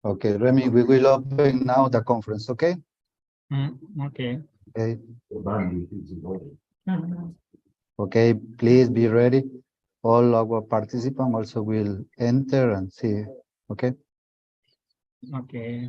Okay, Remy, we will open now the conference, okay? Okay. Okay. Okay, please be ready. All our participants also will enter and see, okay? Okay.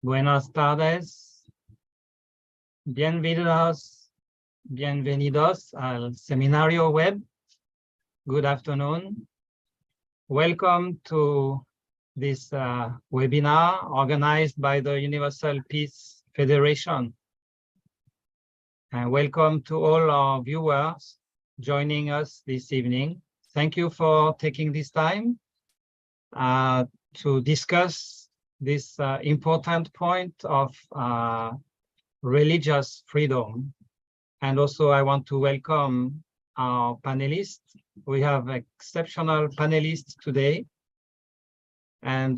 Buenas tardes. Bienvenidos al seminario web. Good afternoon. Welcome to this webinar organized by the Universal Peace Federation. And welcome to all our viewers joining us this evening. Thank you for taking this time to discuss this important point of religious freedom. And also I want to welcome our panelists. We have exceptional panelists today. And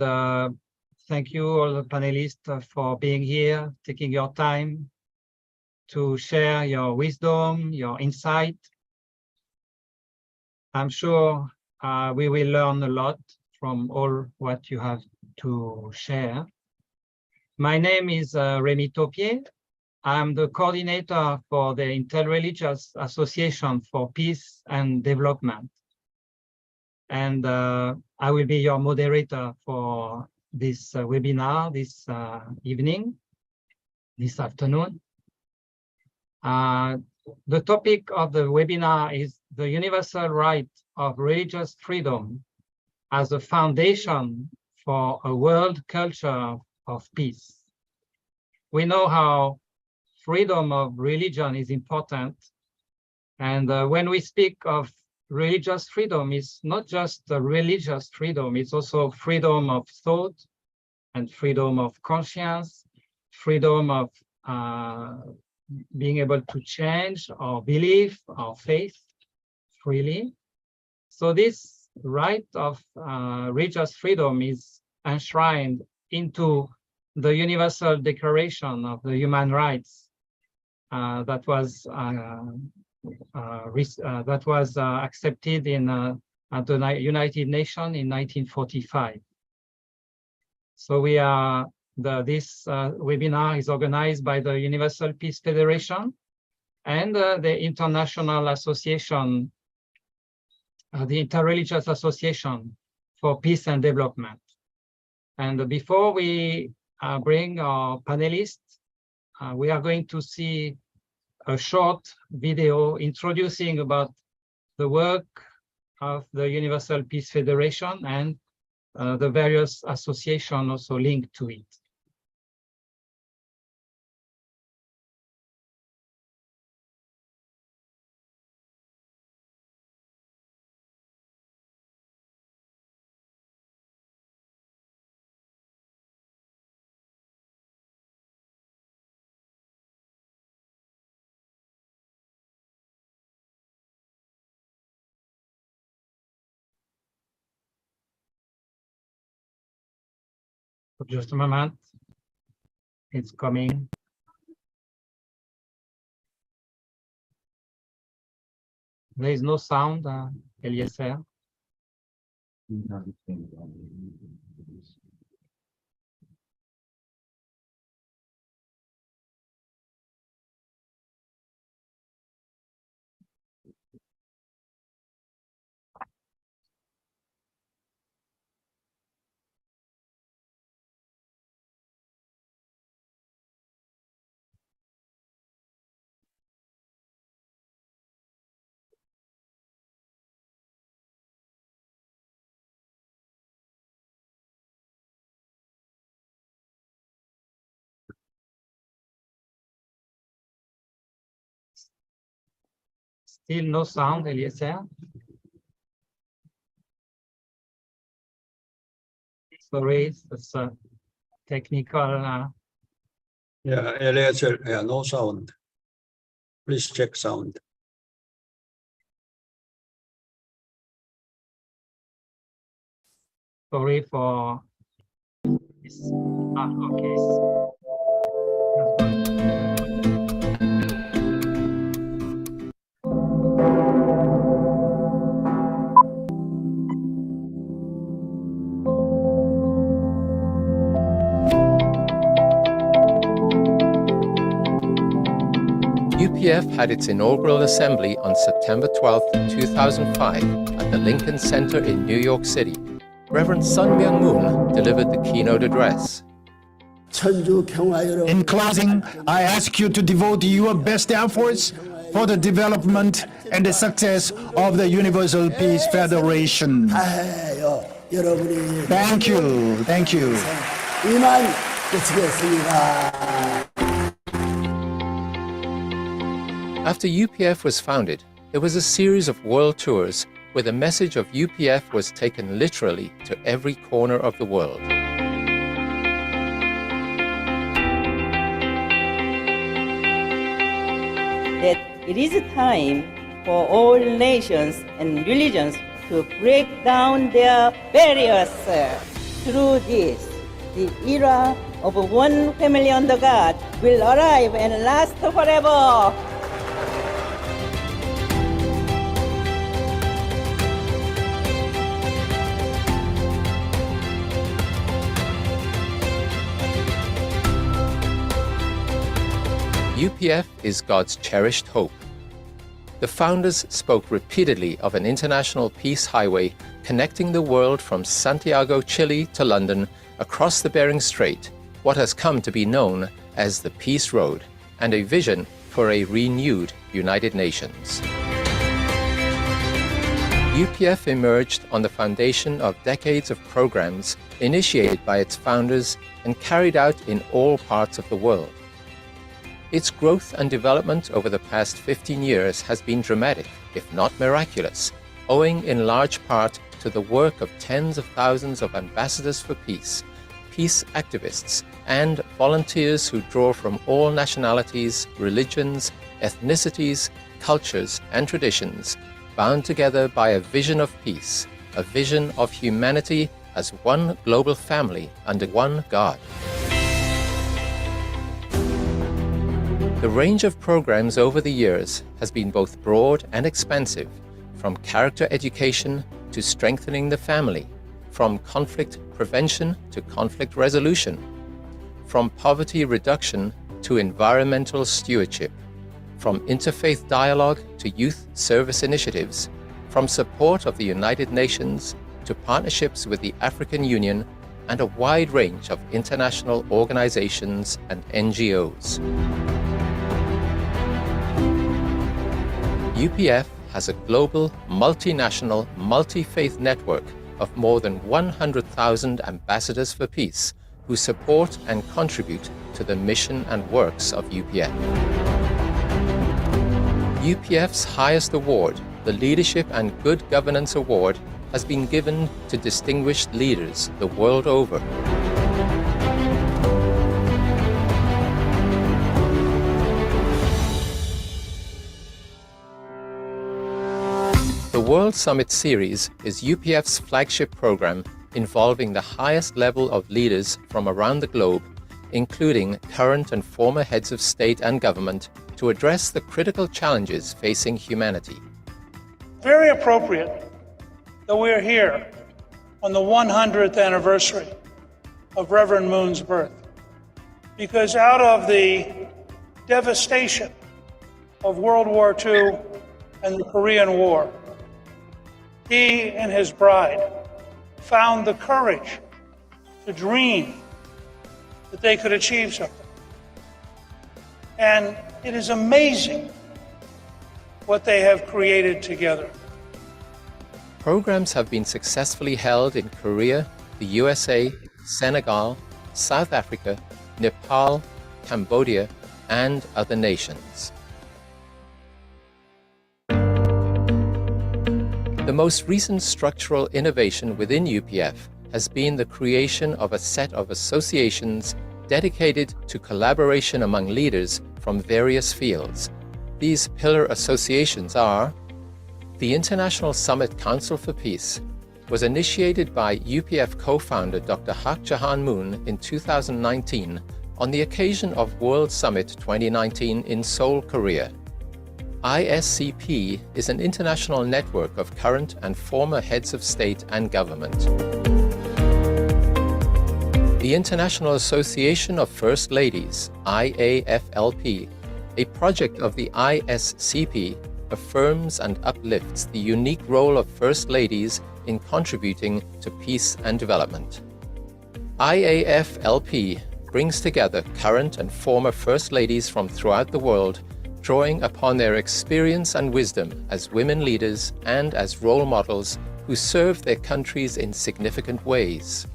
thank you all the panelists for being here, taking your time to share your wisdom, your insight. I'm sure we will learn a lot from all what you have to share. My name is Rémi Taupier. I'm the coordinator for the Interreligious Association for Peace and Development. And I will be your moderator for this webinar this evening, this afternoon. The topic of the webinar is the universal right of religious freedom as a foundation for a world culture of peace. We know how freedom of religion is important. And when we speak of religious freedom, it's not just the religious freedom, it's also freedom of thought and freedom of conscience, freedom of being able to change our belief, our faith freely. So this right of religious freedom is enshrined into the Universal Declaration of the Human Rights that was accepted in at the United Nations in 1945. So we are this webinar is organized by the Universal Peace Federation and the International Association, the Interreligious Association for Peace and Development. And before we bring our panelists, we are going to see a short video introducing about the work of the Universal Peace Federation and the various associations also linked to it. Just a moment, it's coming. There is no sound, Eliezer. Still no sound, Eliezer. Sorry, that's a technical. Yeah, Eliezer, yeah, no sound. Please check sound. Sorry for this. Okay. UPF had its inaugural assembly on September 12, 2005 at the Lincoln Center in New York City. Reverend Sun Myung Moon delivered the keynote address. In closing, I ask you to devote your best efforts for the development and the success of the Universal Peace Federation. Thank you. Thank you. After UPF was founded, there was a series of world tours where the message of UPF was taken literally to every corner of the world. That it is time for all nations and religions to break down their barriers. Through this, the era of one family under God will arrive and last forever. UPF is God's cherished hope. The founders spoke repeatedly of an international peace highway connecting the world from Santiago, Chile to London, across the Bering Strait, what has come to be known as the Peace Road, and a vision for a renewed United Nations. UPF emerged on the foundation of decades of programs initiated by its founders and carried out in all parts of the world. Its growth and development over the past 15 years has been dramatic, if not miraculous, owing in large part to the work of tens of thousands of ambassadors for peace, peace activists, and volunteers who draw from all nationalities, religions, ethnicities, cultures, and traditions, bound together by a vision of peace, a vision of humanity as one global family under one God. The range of programs over the years has been both broad and expansive, from character education to strengthening the family, from conflict prevention to conflict resolution, from poverty reduction to environmental stewardship, from interfaith dialogue to youth service initiatives, from support of the United Nations to partnerships with the African Union, and a wide range of international organizations and NGOs. UPF has a global, multinational, multi-faith network of more than 100,000 ambassadors for peace who support and contribute to the mission and works of UPF. UPF's highest award, the Leadership and Good Governance Award, has been given to distinguished leaders the world over. The World Summit Series is UPF's flagship program involving the highest level of leaders from around the globe, including current and former heads of state and government, to address the critical challenges facing humanity. Very appropriate that we're here on the 100th anniversary of Reverend Moon's birth, because out of the devastation of World War II and the Korean War, he and his bride found the courage to dream that they could achieve something. And it is amazing what they have created together. Programs have been successfully held in Korea, the USA, Senegal, South Africa, Nepal, Cambodia, and other nations. The most recent structural innovation within UPF has been the creation of a set of associations dedicated to collaboration among leaders from various fields. These pillar associations are: the International Summit Council for Peace was initiated by UPF co-founder Dr. Hak Jahan Moon in 2019 on the occasion of World Summit 2019 in Seoul, Korea. ISCP is an international network of current and former heads of state and government. The International Association of First Ladies, IAFLP, a project of the ISCP, affirms and uplifts the unique role of First Ladies in contributing to peace and development. IAFLP brings together current and former First Ladies from throughout the world, drawing upon their experience and wisdom as women leaders and as role models who serve their countries in significant ways.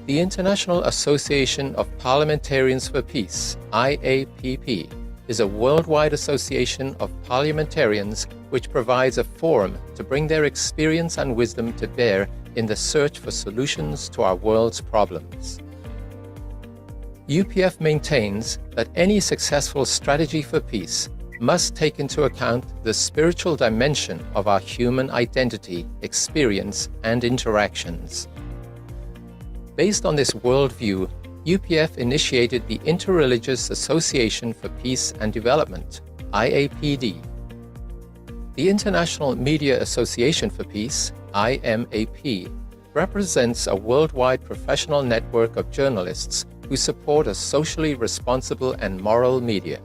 The International Association of Parliamentarians for Peace, IAPP, is a worldwide association of parliamentarians which provides a forum to bring their experience and wisdom to bear in the search for solutions to our world's problems. UPF maintains that any successful strategy for peace must take into account the spiritual dimension of our human identity, experience, and interactions. Based on this worldview, UPF initiated the Interreligious Association for Peace and Development, IAPD. The International Media Association for Peace, IMAP, represents a worldwide professional network of journalists who support a socially responsible and moral media.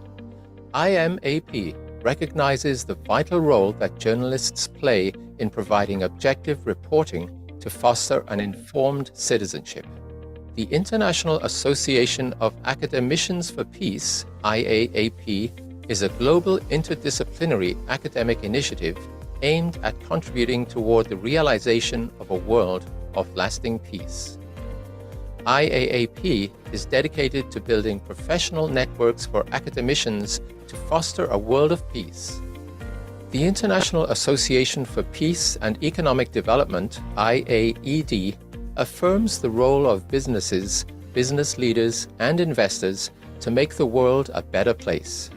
IMAP recognizes the vital role that journalists play in providing objective reporting to foster an informed citizenship. The International Association of Academicians for Peace, IAAP, is a global interdisciplinary academic initiative aimed at contributing toward the realization of a world of lasting peace. IAAP is dedicated to building professional networks for academicians to foster a world of peace. The International Association for Peace and Economic Development, IAED, affirms the role of businesses, business leaders, and investors to make the world a better place.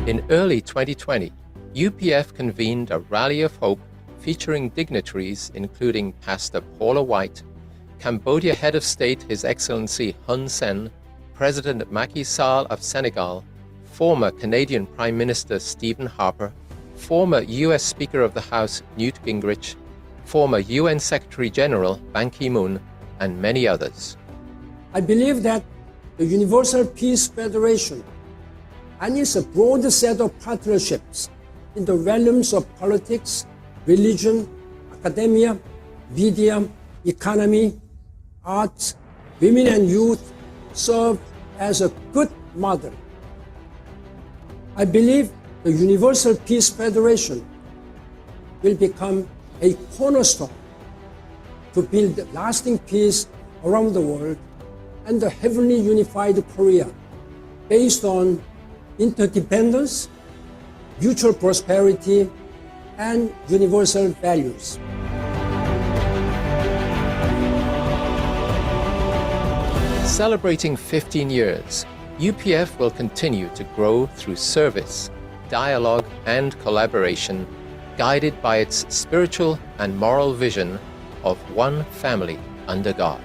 In early 2020, UPF convened a rally of hope featuring dignitaries including Pastor Paula White, Cambodia Head of State His Excellency Hun Sen, President Macky Sall of Senegal, former Canadian Prime Minister Stephen Harper, former US Speaker of the House Newt Gingrich, former UN Secretary General Ban Ki-moon, and many others. I believe that the Universal Peace Federation and its broad set of partnerships in the realms of politics, religion, academia, media, economy, arts, women and youth serve as a good model. I believe the Universal Peace Federation will become a cornerstone to build lasting peace around the world and the heavenly unified Korea based on interdependence, mutual prosperity, and universal values. Celebrating 15 years, UPF will continue to grow through service, dialogue, and collaboration, guided by its spiritual and moral vision of one family under God.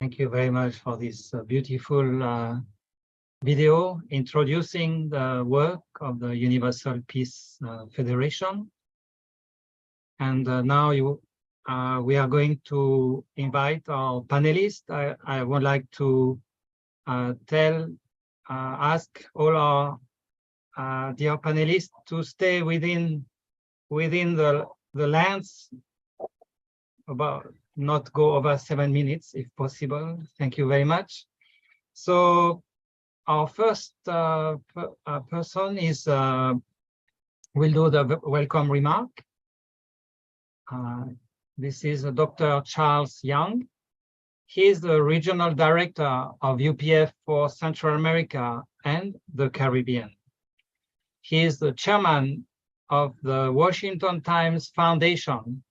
Thank you very much for this beautiful video introducing the work of the Universal Peace Federation. And now you we are going to invite our panelists. I would like to ask all our dear panelists to stay within the length, about not go over 7 minutes if possible. Thank you very much. So our first person is will do the welcome remark. This is Dr. Charles Young. He is the Regional Director of UPF for Central America and the Caribbean. He is the Chairman of the Washington Times Foundation.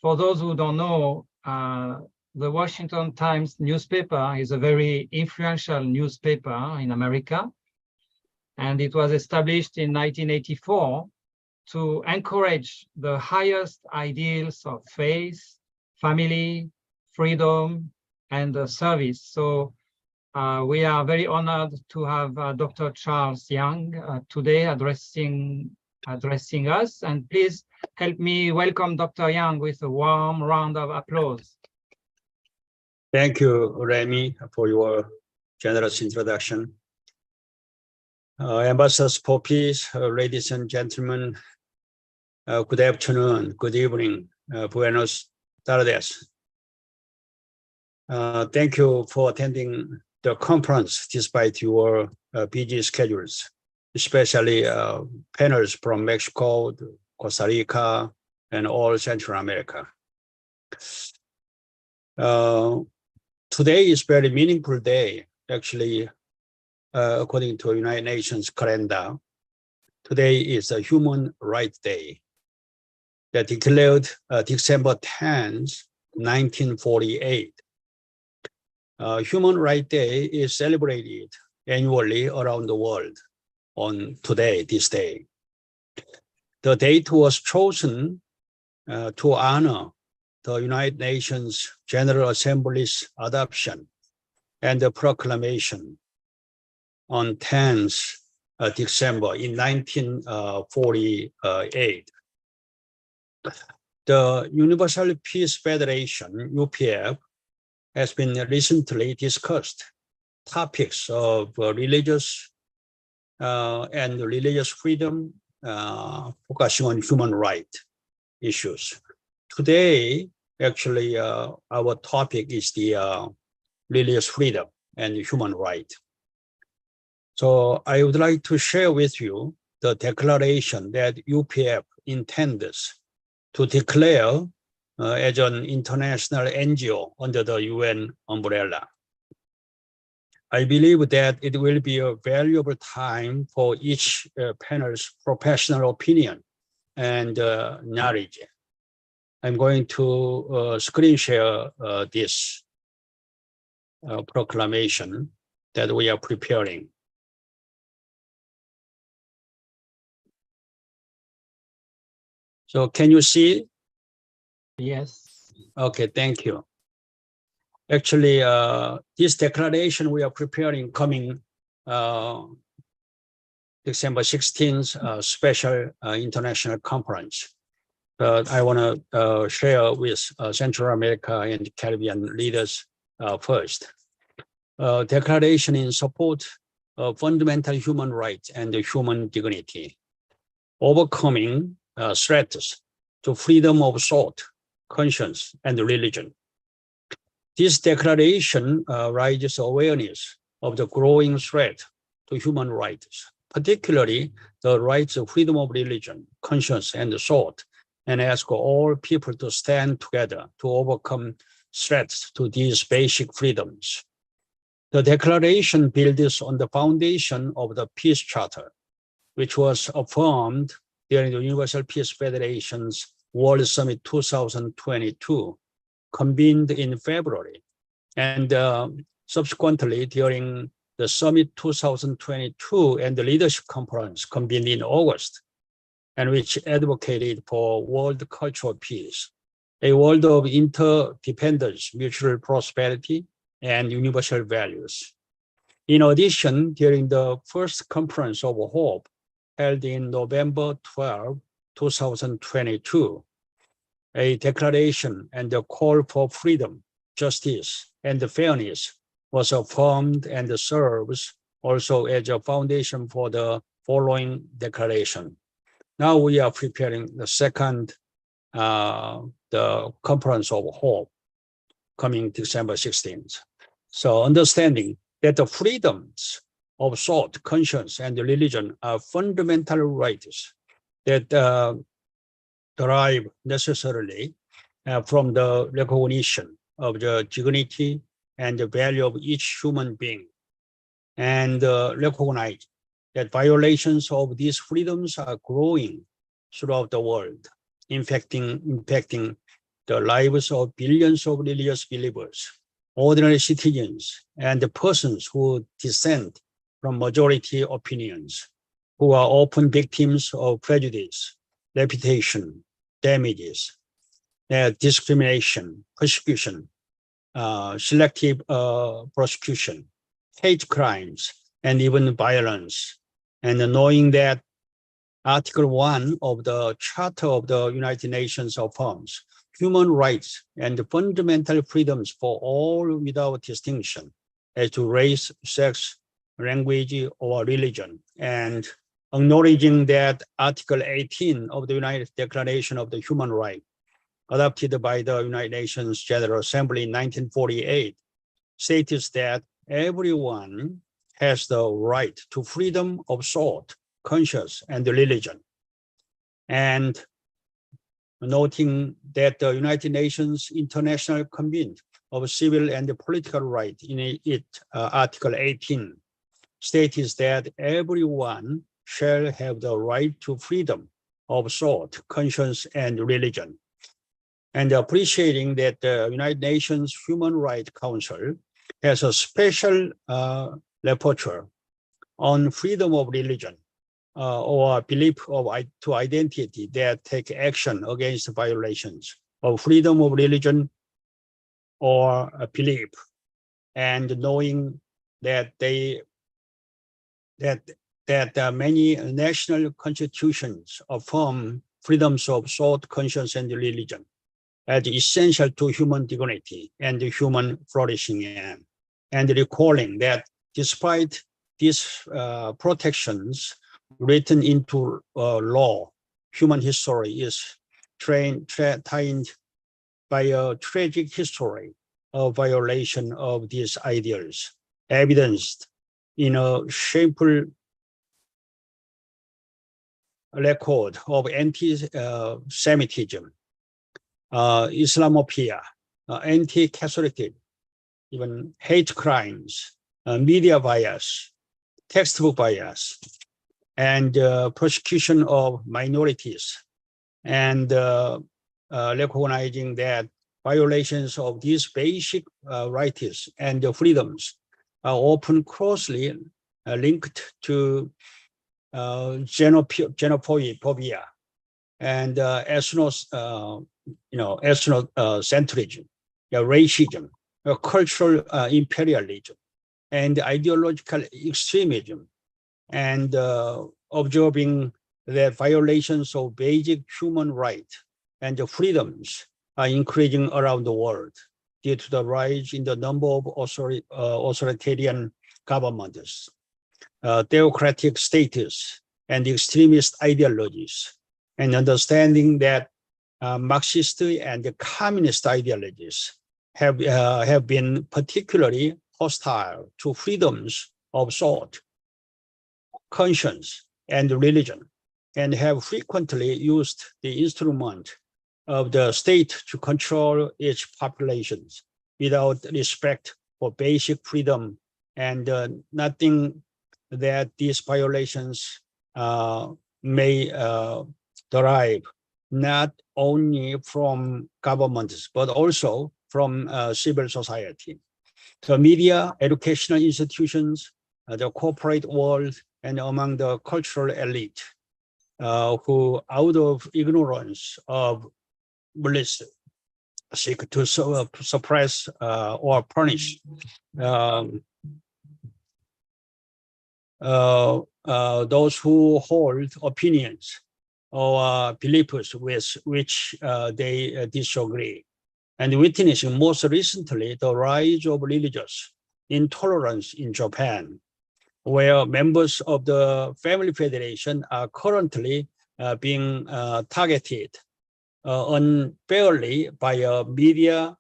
For those who don't know, the Washington Times newspaper is a very influential newspaper in America, and it was established in 1984 to encourage the highest ideals of faith, family, freedom, and service. So we are very honored to have Dr. Charles Young today addressing us, and please help me welcome Dr. Young with a warm round of applause. Thank you, Remy, for your generous introduction. Ambassadors for Peace, ladies and gentlemen, good afternoon, good evening, buenos tardes. Thank you for attending the conference despite your busy schedules, especially panels from Mexico, Costa Rica, and all Central America. Today is a very meaningful day, actually, according to United Nations calendar. Today is a Human Rights Day that declared December 10th, 1948. Human Rights Day is celebrated annually around the world on this day. The date was chosen to honor the United Nations General Assembly's adoption and the proclamation on 10th December in 1948. The Universal Peace Federation, UPF, has been recently discussed topics of religious and religious freedom, focusing on human rights issues. Today, actually, our topic is the religious freedom and human rights. So I would like to share with you the declaration that UPF intends to declare as an international NGO under the UN umbrella. I believe that it will be a valuable time for each panel's professional opinion and knowledge. I'm going to screen share this proclamation that we are preparing. So can you see? Yes. Okay, thank you. Actually, this declaration we are preparing coming December 16th, special international conference. I want to share with Central America and Caribbean leaders first. Declaration in support of fundamental human rights and human dignity, overcoming threats to freedom of thought, conscience, and religion. This declaration raises awareness of the growing threat to human rights, particularly the rights of freedom of religion, conscience, and thought, and asks all people to stand together to overcome threats to these basic freedoms. The declaration builds on the foundation of the Peace Charter, which was affirmed during the Universal Peace Federation's World Summit 2022, convened in February, and subsequently during the Summit 2022 and the Leadership Conference convened in August, and which advocated for world cultural peace, a world of interdependence, mutual prosperity, and universal values. In addition, during the first Conference of Hope held in November 12, 2022, a declaration and a call for freedom, justice, and fairness was affirmed and serves also as a foundation for the following declaration. Now we are preparing the second, the Conference of Hope, coming December 16th. So understanding that the freedoms of thought, conscience, and religion are fundamental rights that derive necessarily from the recognition of the dignity and the value of each human being, and recognize that violations of these freedoms are growing throughout the world, impacting the lives of billions of religious believers, ordinary citizens, and the persons who dissent from majority opinions, who are often victims of prejudice, reputation damages, discrimination, persecution, selective prosecution, hate crimes, and even violence. And knowing that Article 1 of the Charter of the United Nations affirms human rights and fundamental freedoms for all without distinction as to race, sex, language, or religion, and acknowledging that Article 18 of the United Declaration of the Human Rights, adopted by the United Nations General Assembly in 1948, states that everyone has the right to freedom of thought, conscience, and religion. And noting that the United Nations International Convention of Civil and Political Rights in Article 18 states that everyone shall have the right to freedom of thought, conscience, and religion. And appreciating that the United Nations Human Rights Council has a special rapporteur on freedom of religion or belief to identity that take action against violations of freedom of religion or belief, and knowing that many national constitutions affirm freedoms of thought, conscience, and religion as essential to human dignity and human flourishing, and recalling that despite these protections written into law, human history is trained by a tragic history of violation of these ideals, evidenced in a shameful record of anti-Semitism, Islamophobia, anti-Catholic, even hate crimes, media bias, textbook bias, and persecution of minorities, and recognizing that violations of these basic rights and freedoms are often closely linked to xenophobia and ethnocentrism, racism, cultural imperialism, and ideological extremism, and observing that violations of basic human rights and freedoms are increasing around the world due to the rise in the number of authoritarian governments, theocratic states, and extremist ideologies, and understanding that Marxist and communist ideologies have been particularly hostile to freedoms of thought, conscience, and religion, and have frequently used the instrument of the state to control its populations without respect for basic freedom, and nothing that these violations may derive not only from governments, but also from civil society, the media, educational institutions, the corporate world, and among the cultural elite, who, out of ignorance of bliss, seek to suppress or punish those who hold opinions or beliefs with which they disagree. And witnessing most recently the rise of religious intolerance in Japan, where members of the Family Federation are currently being targeted unfairly by media,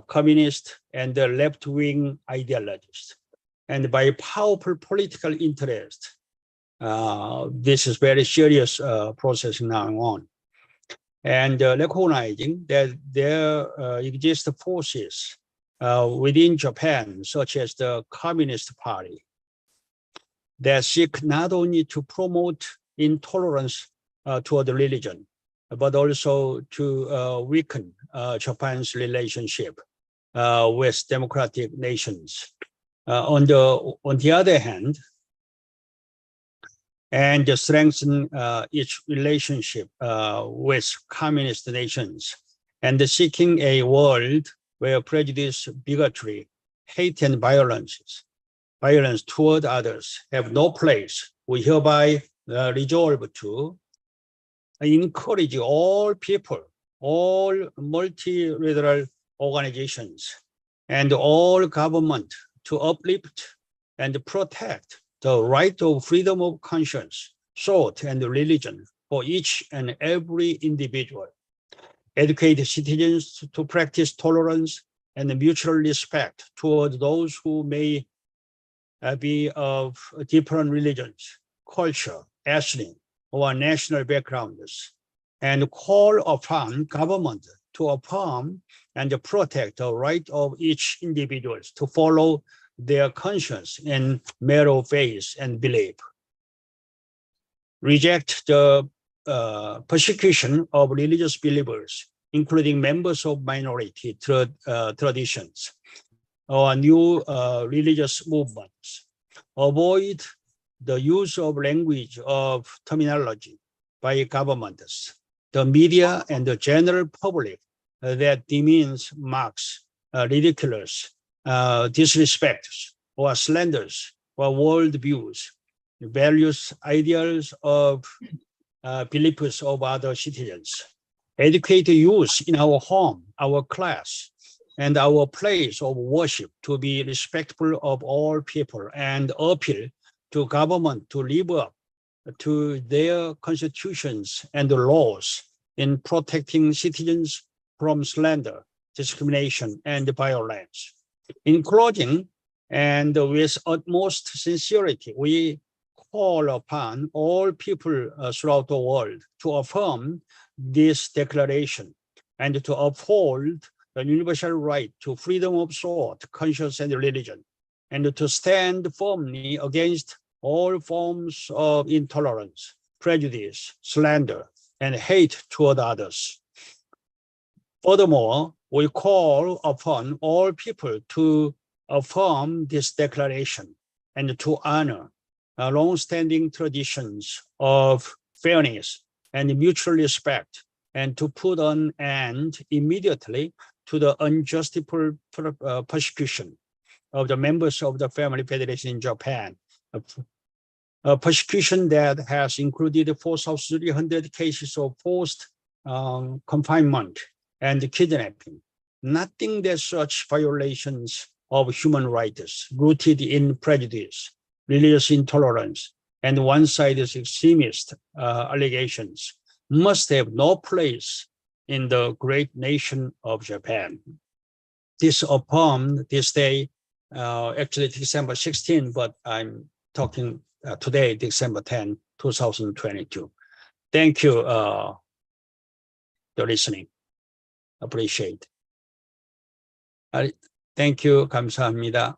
communist, and left-wing ideologies, and by powerful political interest. This is very serious process now on. And recognizing that there exist forces within Japan, such as the Communist Party, that seek not only to promote intolerance toward religion, but also to weaken Japan's relationship with democratic nations. On the other hand, and strengthen its relationship with communist nations, and seeking a world where prejudice, bigotry, hate, and violence toward others have no place. We hereby resolve to encourage all people, all multilateral organizations, and all government to uplift and protect the right of freedom of conscience, thought, and religion for each and every individual. Educate citizens to practice tolerance and mutual respect toward those who may be of different religions, culture, ethnic, or national backgrounds, and call upon government to affirm and protect the right of each individual to follow their conscience and matter of faith and belief. Reject the persecution of religious believers, including members of minority traditions or new religious movements. Avoid the use of language of terminology by governments, the media, and the general public that demeans, mocks, ridicules, disrespects, or slanders, or world views, values, ideals of beliefs of other citizens. Educate youth in our home, our class, and our place of worship to be respectful of all people, and appeal to government to live up to their constitutions and laws in protecting citizens from slander, discrimination, and violence. In closing, and with utmost sincerity, we call upon all people throughout the world to affirm this declaration and to uphold the universal right to freedom of thought, conscience, and religion, and to stand firmly against all forms of intolerance, prejudice, slander, and hate toward others. Furthermore, we call upon all people to affirm this declaration and to honor long-standing traditions of fairness and mutual respect, and to put an end immediately to the unjustified persecution of the members of the Family Federation in Japan, a persecution that has included 4,300 cases of forced confinement and kidnapping. Nothing that such violations of human rights rooted in prejudice, religious intolerance, and one-sided extremist allegations must have no place in the great nation of Japan. This upon this day, actually December 16, but I'm talking today, December 10, 2022. Thank you for listening. Appreciate. Thank you. 감사합니다.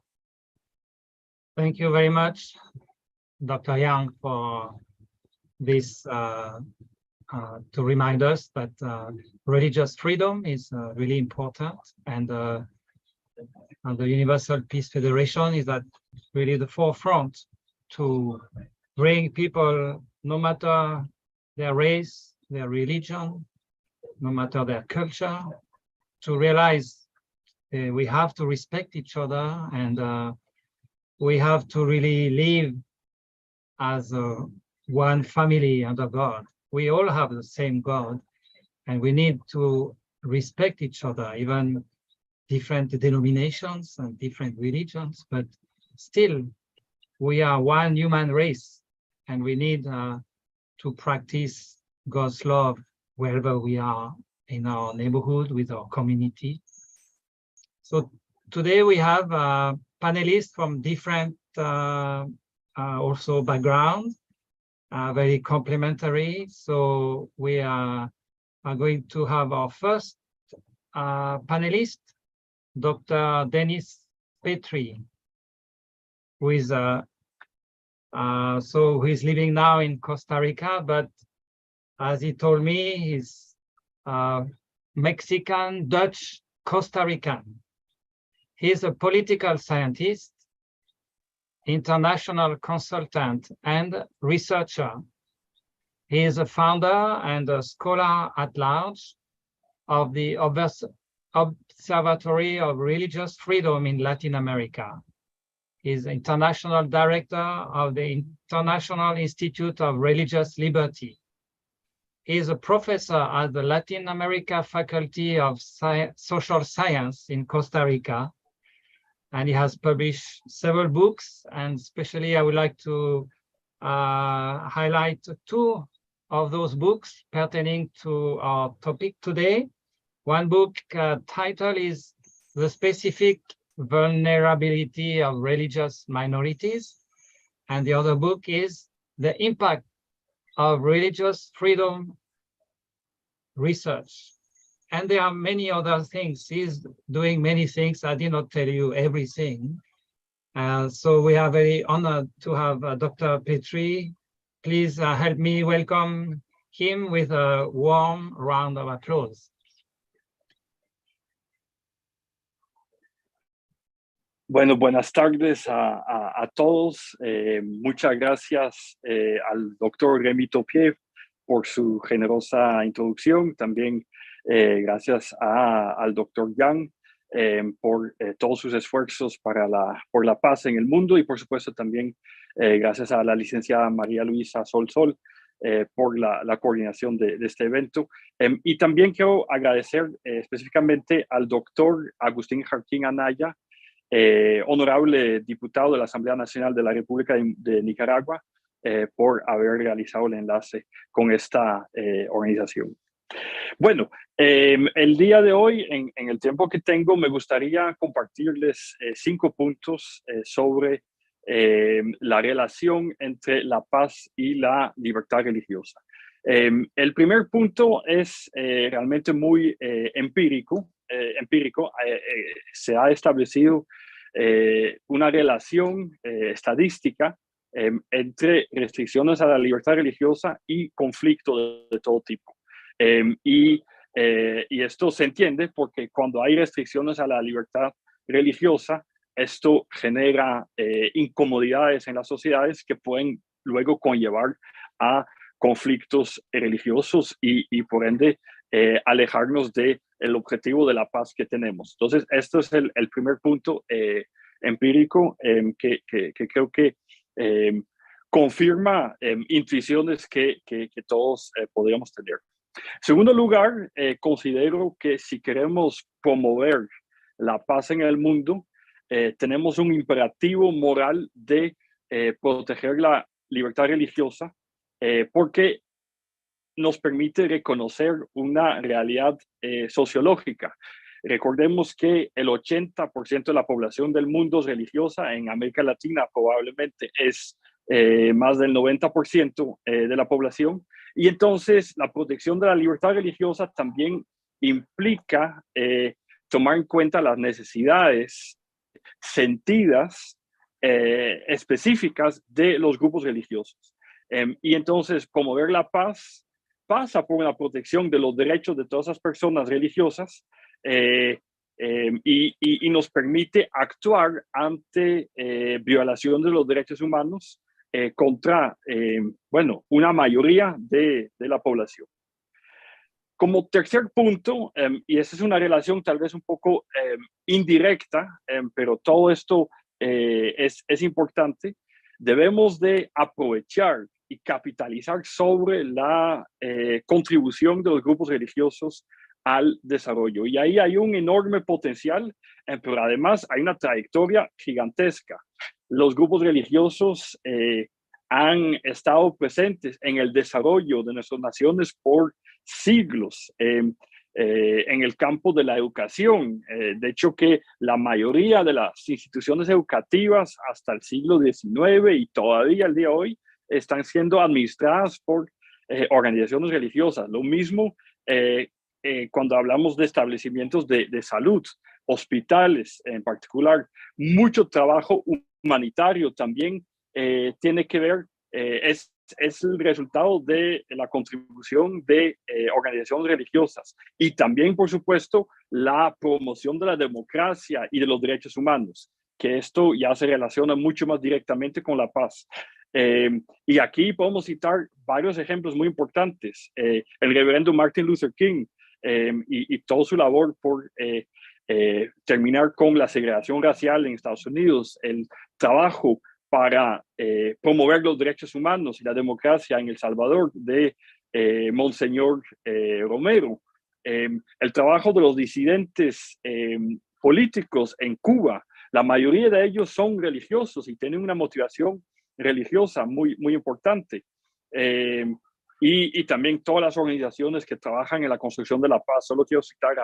Thank you very much, Dr. Yang, for this to remind us that religious freedom is really important, and the Universal Peace Federation is at really the forefront to bring people, no matter their race, their religion, no matter their culture, to realize we have to respect each other, and we have to really live as one family under God. we all have the same God, and we need to respect each other, even different denominations and different religions, but still we are one human race, and we need to practice God's love wherever we are in our neighborhood, with our community. So today we have panelists from different also backgrounds, very complementary. So we are going to have our first panelist, Dr. Dennis Petrie, who is who is living now in Costa Rica, but as he told me, he's Mexican, Dutch, Costa Rican. He's a political scientist, international consultant, and researcher. He is a founder and a scholar at large of the Observatory of Religious Freedom in Latin America. He is international director of the International Institute of Religious Liberty. He is a professor at the Latin America Faculty of Social Science in Costa Rica, and he has published several books, and especially I would like to highlight two of those books pertaining to our topic today. One book title is The Specific Vulnerability of Religious Minorities, and the other book is The Impact of Religious Freedom Research. And there are many other things. He's doing many things. I did not tell you everything. So we are very honored to have Dr. Petrie. Please help me welcome him with a warm round of applause. Bueno, buenas tardes a todos. Muchas gracias al doctor Remy Taupier por su generosa introducción. También gracias al doctor Yang por todos sus esfuerzos por la paz en el mundo, y por supuesto también gracias a la licenciada María Luisa Solsol por la coordinación de este evento. Y también quiero agradecer específicamente al doctor Agustín Jarquín Anaya, honorable diputado de la Asamblea Nacional de la República de Nicaragua, por haber realizado el enlace con esta organización. Bueno, el día de hoy, en el tiempo que tengo, me gustaría compartirles 5 puntos sobre la relación entre la paz y la libertad religiosa. El primer punto es realmente muy empírico. Se ha establecido una relación estadística entre restricciones a la libertad religiosa y conflicto de todo tipo. Y esto se entiende porque cuando hay restricciones a la libertad religiosa, esto genera incomodidades en las sociedades que pueden luego conllevar a conflictos religiosos y por ende alejarnos del objetivo de la paz que tenemos. Entonces, esto es el primer punto empírico que creo que confirma intuiciones que todos podríamos tener. En segundo lugar, considero que si queremos promover la paz en el mundo, tenemos un imperativo moral de proteger la libertad religiosa, porque nos permite reconocer una realidad sociológica. Recordemos que el 80% de la población del mundo es religiosa. En América Latina probablemente es más del 90% de la población. Y entonces la protección de la libertad religiosa también implica tomar en cuenta las necesidades sentidas específicas de los grupos religiosos. Y entonces promover la paz pasa por una protección de los derechos de todas esas personas religiosas y nos permite actuar ante violación de los derechos humanos contra, bueno, una mayoría de la población. Como tercer punto, y esa es una relación tal vez un poco indirecta, pero todo esto es importante, debemos de aprovechar y capitalizar sobre la contribución de los grupos religiosos al desarrollo. Y ahí hay un enorme potencial, pero además hay una trayectoria gigantesca. Los grupos religiosos han estado presentes en el desarrollo de nuestras naciones por siglos. En el campo de la educación. De hecho, que la mayoría de las instituciones educativas hasta el siglo XIX y todavía al día de hoy están siendo administradas por organizaciones religiosas. Lo mismo cuando hablamos de establecimientos de salud, hospitales en particular. Mucho trabajo humanitario también tiene que ver, es el resultado de la contribución de organizaciones religiosas y también, por supuesto, la promoción de la democracia y de los derechos humanos, que esto ya se relaciona mucho más directamente con la paz. Y aquí podemos citar varios ejemplos muy importantes. El reverendo Martin Luther King y toda su labor por terminar con la segregación racial en Estados Unidos, el trabajo para promover los derechos humanos y la democracia en El Salvador de Monseñor Romero, el trabajo de los disidentes políticos en Cuba. La mayoría de ellos son religiosos y tienen una motivación religiosa muy, muy importante. Y también todas las organizaciones que trabajan en la construcción de la paz. Solo quiero citar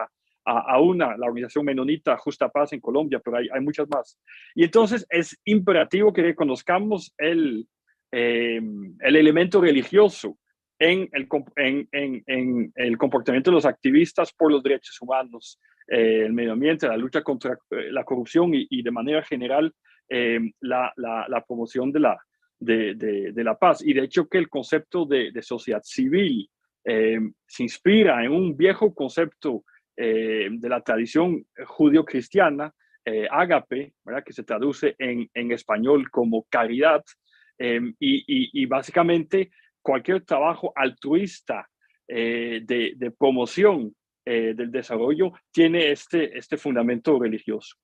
a una, la organización menonita Justa Paz en Colombia, pero hay muchas más. Y entonces es imperativo que reconozcamos el elemento religioso en el comportamiento de los activistas por los derechos humanos, el medio ambiente, la lucha contra la corrupción y de manera general la promoción de la paz. Y de hecho que el concepto de sociedad civil se inspira en un viejo concepto de la tradición judío-cristiana, ágape, ¿verdad? Que se traduce en español como caridad, y básicamente cualquier trabajo altruista de promoción del desarrollo tiene este fundamento religioso.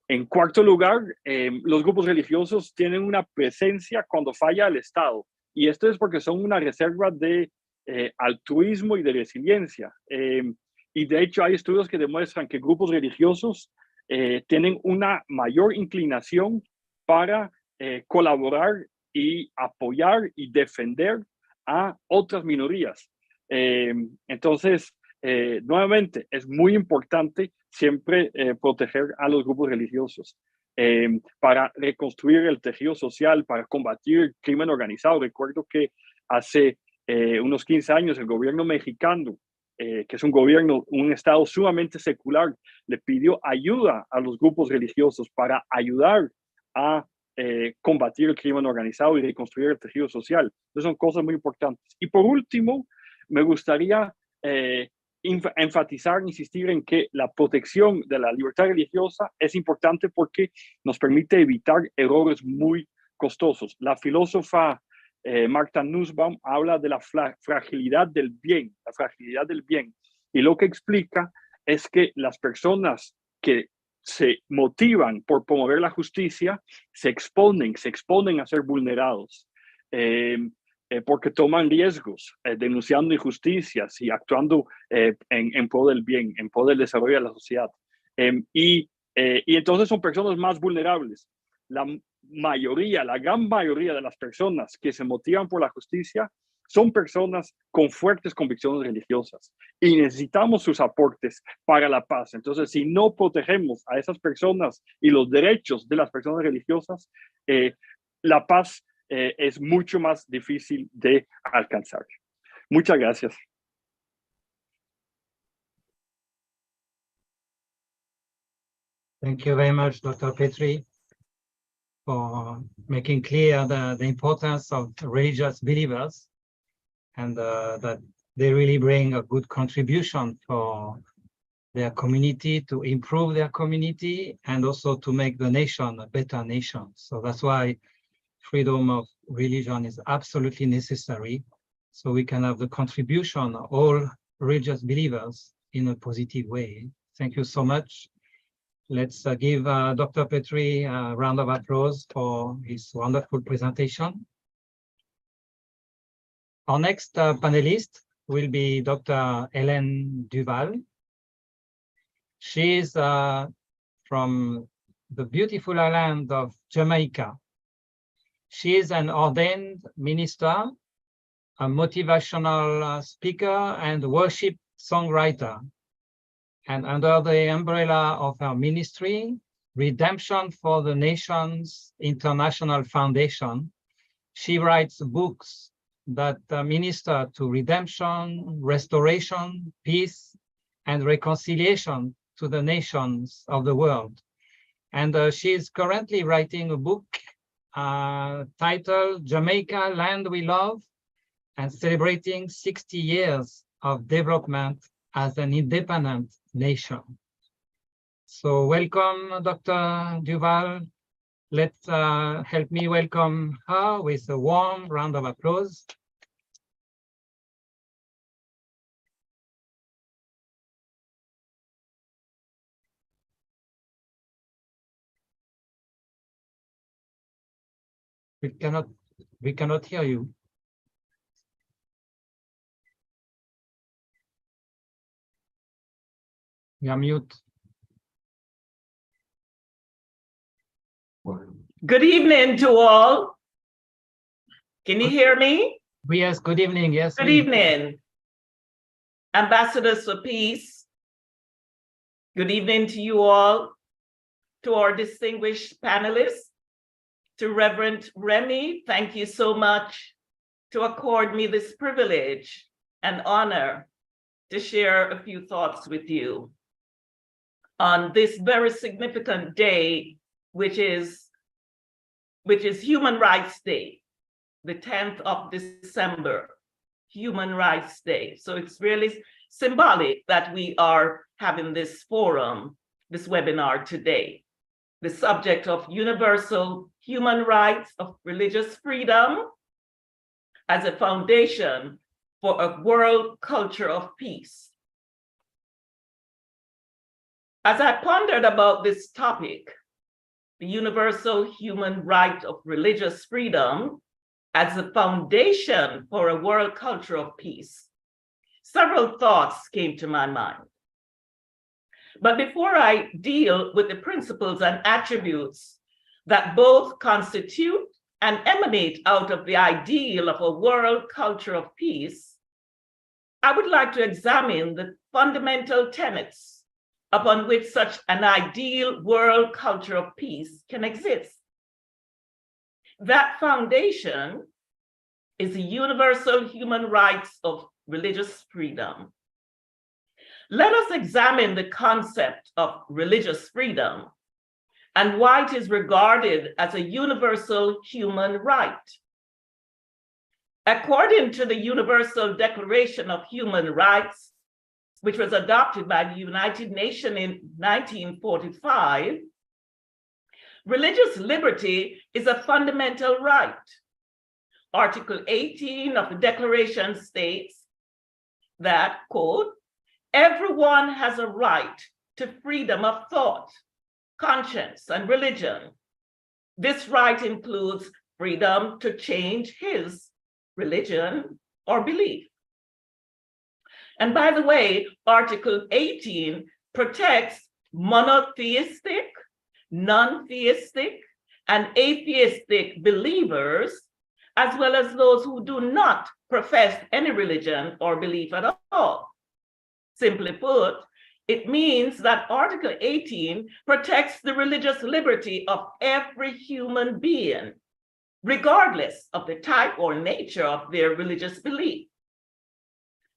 En cuarto lugar, los grupos religiosos tienen una presencia cuando falla el Estado, y esto es porque son una reserva de altruismo y de resiliencia. Y de hecho hay estudios que demuestran que grupos religiosos tienen una mayor inclinación para colaborar y apoyar y defender a otras minorías. Entonces, nuevamente, es muy importante siempre proteger a los grupos religiosos para reconstruir el tejido social, para combatir el crimen organizado. Recuerdo que hace unos 15 años el gobierno mexicano, que es un estado sumamente secular, le pidió ayuda a los grupos religiosos para ayudar a combatir el crimen organizado y reconstruir el tejido social. Entonces son cosas muy importantes. Y por último, me gustaría enfatizar, insistir en que la protección de la libertad religiosa es importante porque nos permite evitar errores muy costosos. La filósofa Martha Nussbaum habla de la fragilidad del bien, y lo que explica es que las personas que se motivan por promover la justicia se exponen a ser vulnerados, porque toman riesgos, denunciando injusticias y actuando en pro del bien, en pro del desarrollo de la sociedad. Y entonces son personas más vulnerables. La gran mayoría de las personas que se motivan por la justicia son personas con fuertes convicciones religiosas y necesitamos sus aportes para la paz. Entonces, si no protegemos a esas personas y los derechos de las personas religiosas, la paz es mucho más difícil de alcanzar. Muchas gracias. Thank you very much, Dr. Petri, for making clear the importance of religious believers and that they really bring a good contribution for their community, to improve their community, and also to make the nation a better nation. So that's why freedom of religion is absolutely necessary, so we can have the contribution of all religious believers in a positive way. Thank you so much. Let's give Dr. Petri a round of applause for his wonderful presentation. Our next panelist will be Dr. Hélène Duval. She is from the beautiful island of Jamaica. She is an ordained minister, a motivational speaker, and worship songwriter. And under the umbrella of her ministry, Redemption for the Nations International Foundation, she writes books that minister to redemption, restoration, peace, and reconciliation to the nations of the world. And she is currently writing a book titled Jamaica, Land We Love, and celebrating 60 years of development as an independent nation. So welcome, Dr. Duval. Let's help me welcome her with a warm round of applause. We cannot hear you. You're mute. Good evening to all. Can you hear me? Yes, good evening. Yes. Good evening. Ambassadors for Peace. Good evening to you all, to our distinguished panelists, to Reverend Remy. Thank you so much to accord me this privilege and honor to share a few thoughts with you on this very significant day, which is Human Rights Day, the 10th of December, Human Rights Day. So it's really symbolic that we are having this forum, this webinar today. The subject of universal human rights of religious freedom as a foundation for a world culture of peace. As I pondered about this topic, the universal human right of religious freedom as a foundation for a world culture of peace, several thoughts came to my mind. But before I deal with the principles and attributes that both constitute and emanate out of the ideal of a world culture of peace, I would like to examine the fundamental tenets upon which such an ideal world culture of peace can exist. That foundation is the universal human rights of religious freedom. Let us examine the concept of religious freedom and why it is regarded as a universal human right. According to the Universal Declaration of Human Rights, which was adopted by the United Nations in 1945, religious liberty is a fundamental right. Article 18 of the Declaration states that, quote, everyone has a right to freedom of thought, conscience, and religion. This right includes freedom to change his religion or belief. And by the way, Article 18 protects monotheistic, non-theistic, and atheistic believers, as well as those who do not profess any religion or belief at all. Simply put, it means that Article 18 protects the religious liberty of every human being, regardless of the type or nature of their religious belief.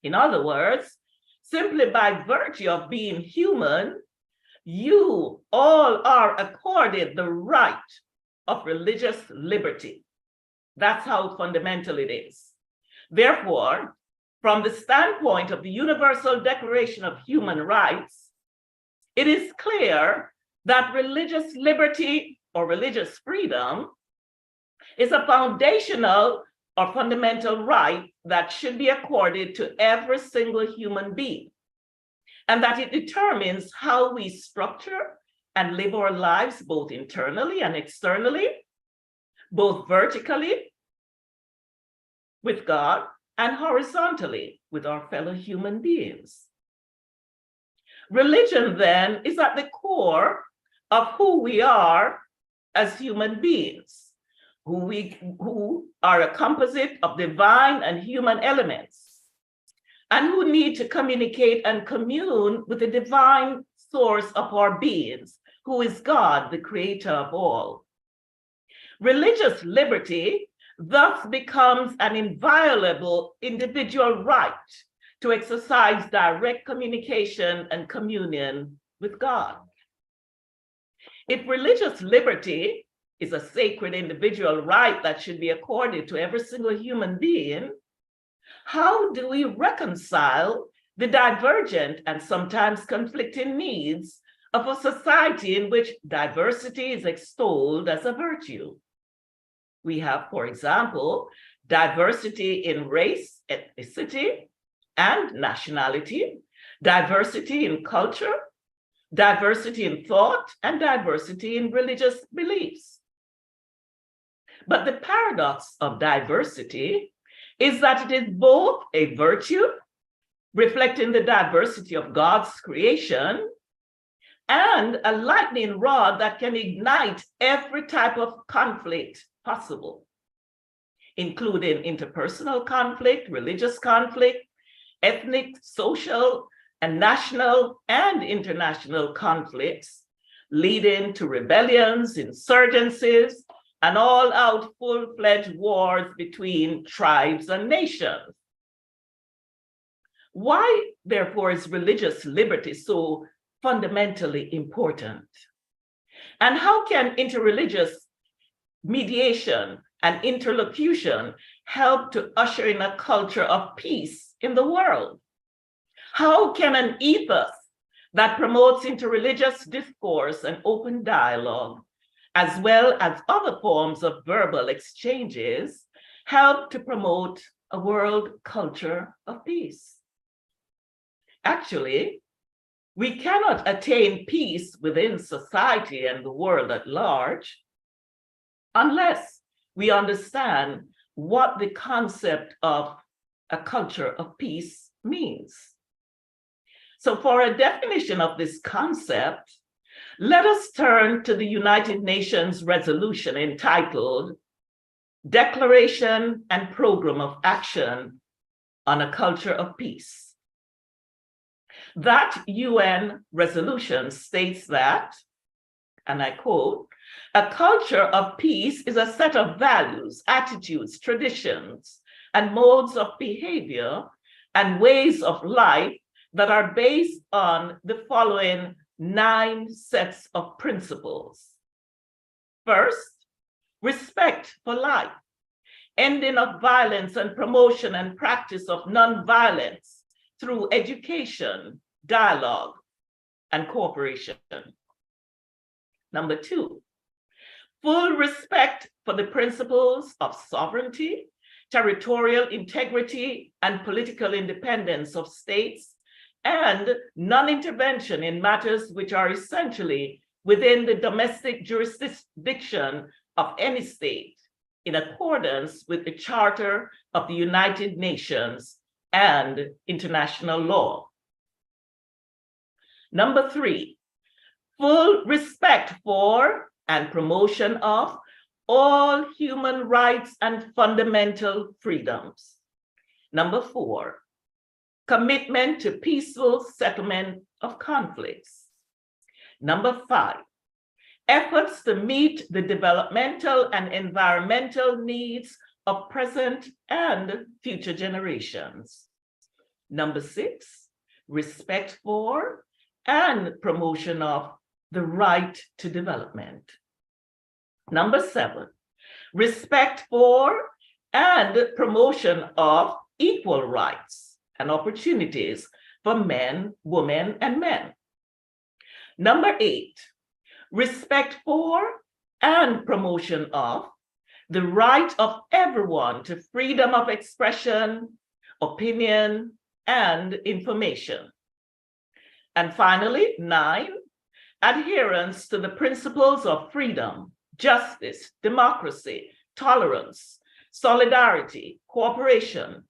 In other words, simply by virtue of being human, you all are accorded the right of religious liberty. That's how fundamental it is. Therefore, from the standpoint of the Universal Declaration of Human Rights, it is clear that religious liberty or religious freedom is a foundational or fundamental right that should be accorded to every single human being, and that it determines how we structure and live our lives both internally and externally, both vertically with God and horizontally with our fellow human beings. Religion, then, is at the core of who we are as human beings, who are a composite of divine and human elements, and who need to communicate and commune with the divine source of our beings, who is God, the creator of all. Religious liberty thus becomes an inviolable individual right to exercise direct communication and communion with God. If religious liberty is a sacred individual right that should be accorded to every single human being, how do we reconcile the divergent and sometimes conflicting needs of a society in which diversity is extolled as a virtue? We have, for example, diversity in race, ethnicity, and nationality, diversity in culture, diversity in thought, and diversity in religious beliefs. But the paradox of diversity is that it is both a virtue, reflecting the diversity of God's creation, and a lightning rod that can ignite every type of conflict possible, including interpersonal conflict, religious conflict, ethnic, social, and national and international conflicts, leading to rebellions, insurgencies, and all-out full-fledged wars between tribes and nations. Why, therefore, is religious liberty so fundamentally important? And how can interreligious mediation and interlocution help to usher in a culture of peace in the world? How can an ethos that promotes interreligious discourse and open dialogue, as well as other forms of verbal exchanges, help to promote a world culture of peace? Actually, we cannot attain peace within society and the world at large unless we understand what the concept of a culture of peace means. So for a definition of this concept, let us turn to the United Nations resolution entitled Declaration and Program of Action on a Culture of Peace. That UN resolution states that, and I quote, "A culture of peace is a set of values, attitudes, traditions, and modes of behavior and ways of life that are based on the following 9 sets of principles. First, respect for life, ending of violence and promotion and practice of nonviolence through education, dialogue, and cooperation. Number 2, full respect for the principles of sovereignty, territorial integrity, and political independence of states, and non-intervention in matters which are essentially within the domestic jurisdiction of any state, in accordance with the Charter of the United Nations and international law. Number 3, full respect for and promotion of all human rights and fundamental freedoms. Number 4, commitment to peaceful settlement of conflicts. Number 5, efforts to meet the developmental and environmental needs of present and future generations. Number 6, respect for and promotion of the right to development. Number 7, respect for and promotion of equal rights and opportunities for men, women, and men. Number 8, respect for and promotion of the right of everyone to freedom of expression, opinion, and information. And finally, 9, adherence to the principles of freedom, justice, democracy, tolerance, solidarity, cooperation,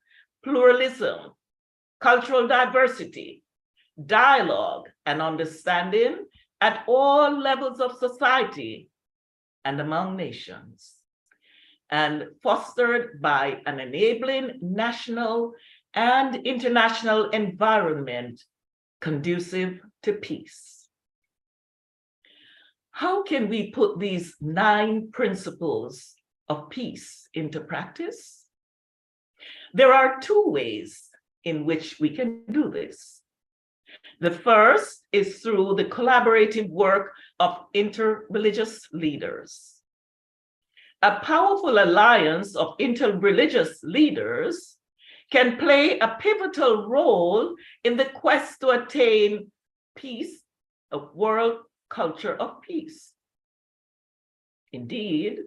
pluralism, cultural diversity, dialogue, and understanding at all levels of society and among nations, and fostered by an enabling national and international environment conducive to peace. How can we put these 9 principles of peace into practice? There are 2 ways in which we can do this. The first is through the collaborative work of interreligious leaders. A powerful alliance of interreligious leaders can play a pivotal role in the quest to attain peace, a world culture of peace. Indeed,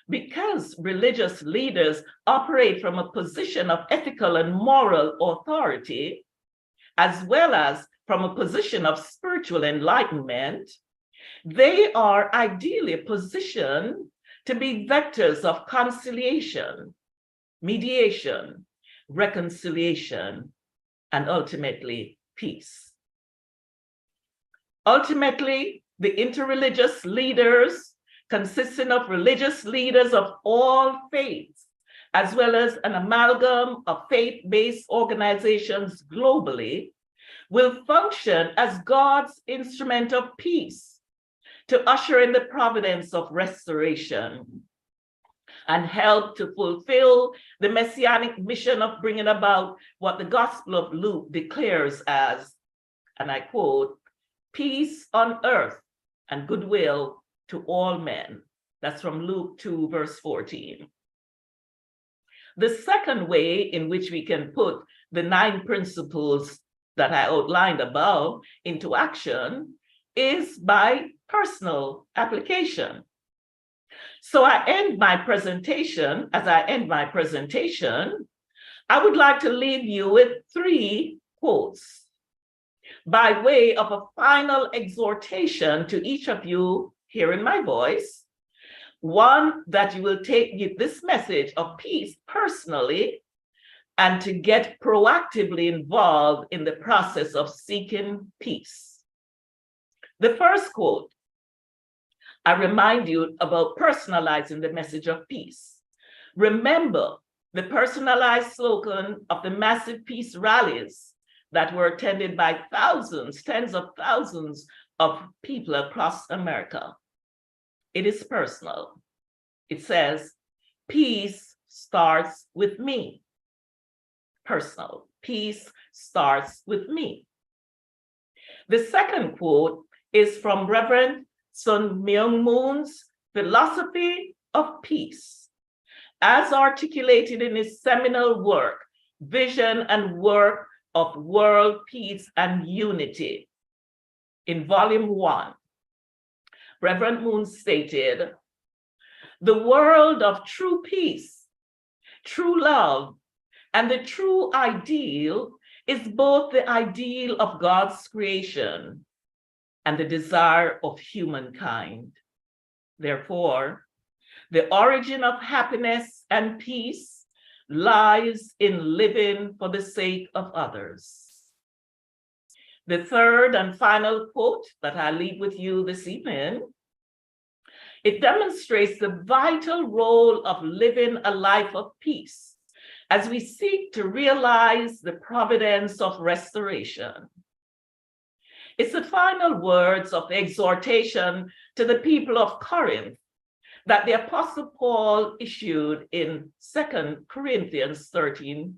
because religious leaders operate from a position of ethical and moral authority, as well as from a position of spiritual enlightenment, they are ideally positioned to be vectors of conciliation, mediation, reconciliation, and ultimately peace. Ultimately, the interreligious leaders, consisting of religious leaders of all faiths, as well as an amalgam of faith-based organizations globally, will function as God's instrument of peace to usher in the providence of restoration and help to fulfill the messianic mission of bringing about what the Gospel of Luke declares as, and I quote, peace on earth and goodwill to all men. That's from Luke 2, verse 14. The second way in which we can put the 9 principles that I outlined above into action is by personal application. So as I end my presentation, I would like to leave you with 3 quotes by way of a final exhortation to each of you hearing my voice. One, that you will take this message of peace personally and to get proactively involved in the process of seeking peace. The first quote, I remind you about personalizing the message of peace. Remember the personalized slogan of the massive peace rallies that were attended by thousands, tens of thousands of people across America. It is personal. It says, peace starts with me. Personal. Peace starts with me. The second quote is from Reverend Sun Myung Moon's Philosophy of Peace, as articulated in his seminal work, Vision and Work of World Peace and Unity. In Volume 1, Reverend Moon stated, the world of true peace, true love, and the true ideal is both the ideal of God's creation and the desire of humankind. Therefore, the origin of happiness and peace lies in living for the sake of others. The third and final quote that I leave with you this evening, it demonstrates the vital role of living a life of peace as we seek to realize the providence of restoration. It's the final words of the exhortation to the people of Corinth that the Apostle Paul issued in 2 Corinthians 13,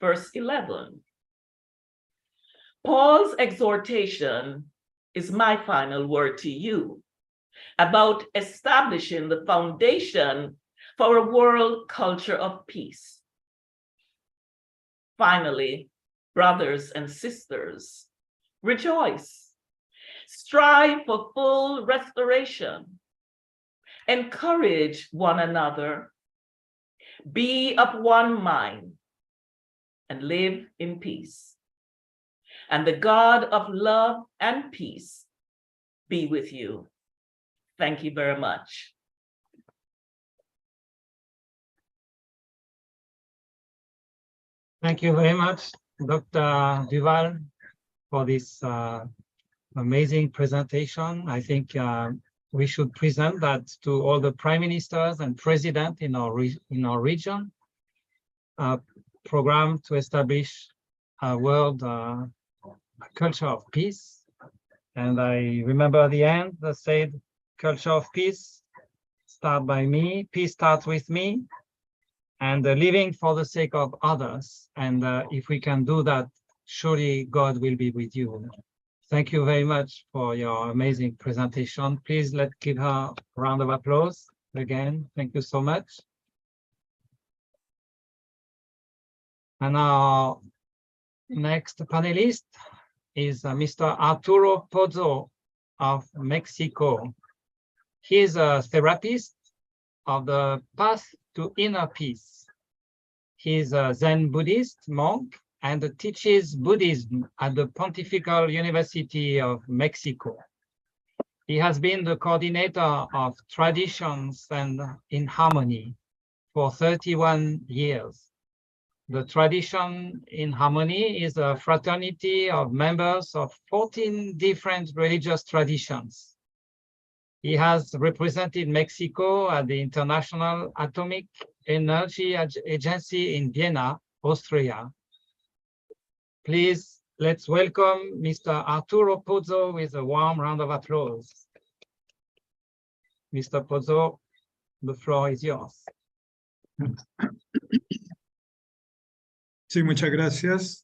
verse 11. Paul's exhortation is my final word to you about establishing the foundation for a world culture of peace. Finally, brothers and sisters, rejoice, strive for full restoration, encourage one another, be of one mind, and live in peace. And the God of love and peace be with you. Thank you very much. Thank you very much, Dr. Duval, for this amazing presentation. I think we should present that to all the prime ministers and presidents in our region. A program to establish a world culture of peace. And I remember at the end that said, culture of peace start by me, peace starts with me, and living for the sake of others. And if we can do that, surely God will be with you. Thank you very much for your amazing presentation. Please let's give her a round of applause again. Thank you so much. And our next panelist is Mr. Arturo Pozo of Mexico. He is a therapist of the path to inner peace. He is a Zen Buddhist monk and teaches Buddhism at the Pontifical University of Mexico. He has been the coordinator of Traditions and in Harmony for 31 years. The Tradition in Harmony is a fraternity of members of 14 different religious traditions. He has represented Mexico at the International Atomic Energy Agency in Vienna, Austria. Please, let's welcome Mr. Arturo Pozo with a warm round of applause. Mr. Pozo, the floor is yours. Sí, muchas gracias.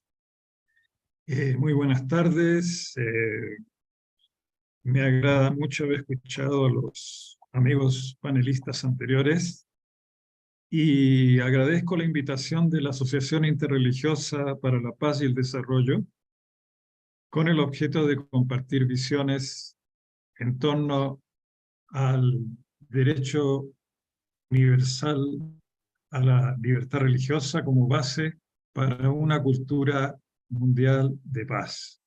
Muy buenas tardes. Me agrada mucho haber escuchado a los amigos panelistas anteriores y agradezco la invitación de la Asociación Interreligiosa para la Paz y el Desarrollo con el objeto de compartir visiones en torno al derecho universal a la libertad religiosa como base para una cultura mundial de paz.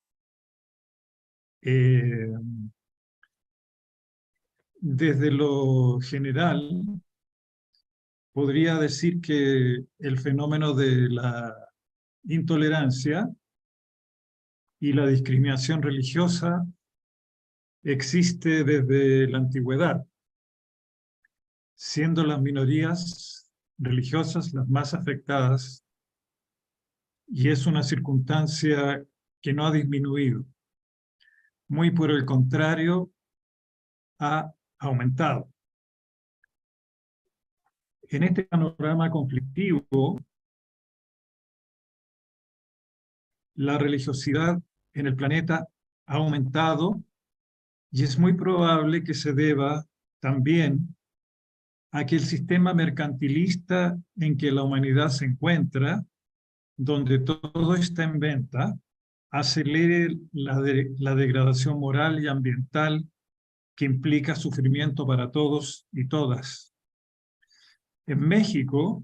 Desde lo general, podría decir que el fenómeno de la intolerancia y la discriminación religiosa existe desde la antigüedad, siendo las minorías religiosas las más afectadas, y es una circunstancia que no ha disminuido. Muy por el contrario, ha aumentado. En este panorama conflictivo, la religiosidad en el planeta ha aumentado y es muy probable que se deba también a que el sistema mercantilista en que la humanidad se encuentra, donde todo está en venta, acelere la degradación moral y ambiental que implica sufrimiento para todos y todas. En México,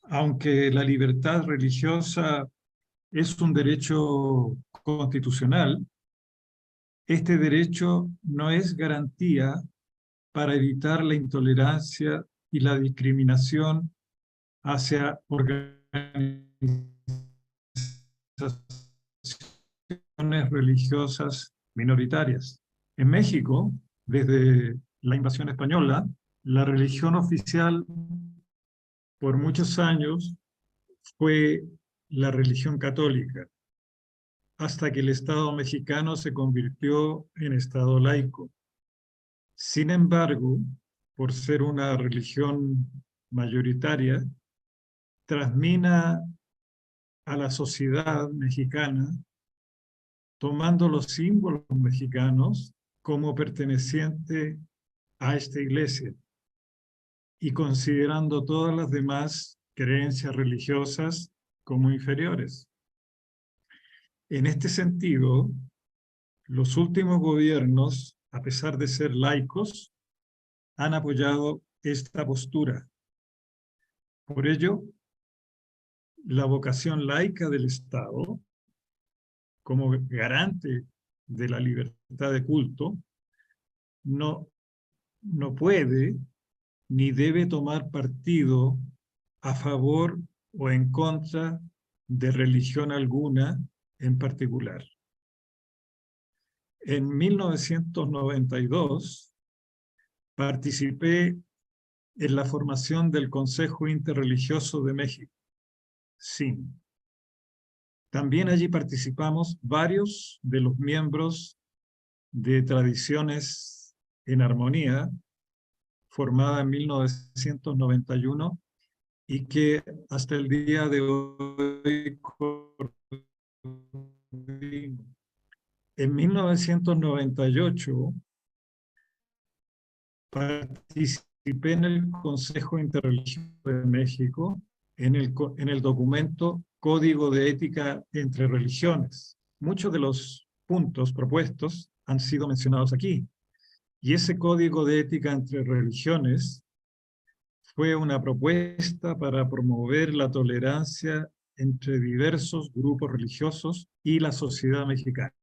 aunque la libertad religiosa es un derecho constitucional, este derecho no es garantía para evitar la intolerancia y la discriminación hacia organizaciones religiosas minoritarias. En México, desde la invasión española, la religión oficial por muchos años fue la religión católica, hasta que el Estado mexicano se convirtió en Estado laico. Sin embargo, por ser una religión mayoritaria, transmina a la sociedad mexicana tomando los símbolos mexicanos como perteneciente a esta iglesia y considerando todas las demás creencias religiosas como inferiores. En este sentido, los últimos gobiernos, a pesar de ser laicos, han apoyado esta postura. Por ello, la vocación laica del Estado, como garante de la libertad de culto, no puede ni debe tomar partido a favor o en contra de religión alguna en particular. En 1992 participé en la formación del Consejo Interreligioso de México, SIM. También allí participamos varios de los miembros de Tradiciones en Armonía, formada en 1991, y que hasta el día de hoy en 1998 participé en el Consejo Interreligioso de México en el documento Código de Ética entre Religiones. Muchos de los puntos propuestos han sido mencionados aquí. Y ese Código de Ética entre Religiones fue una propuesta para promover la tolerancia entre diversos grupos religiosos y la sociedad mexicana.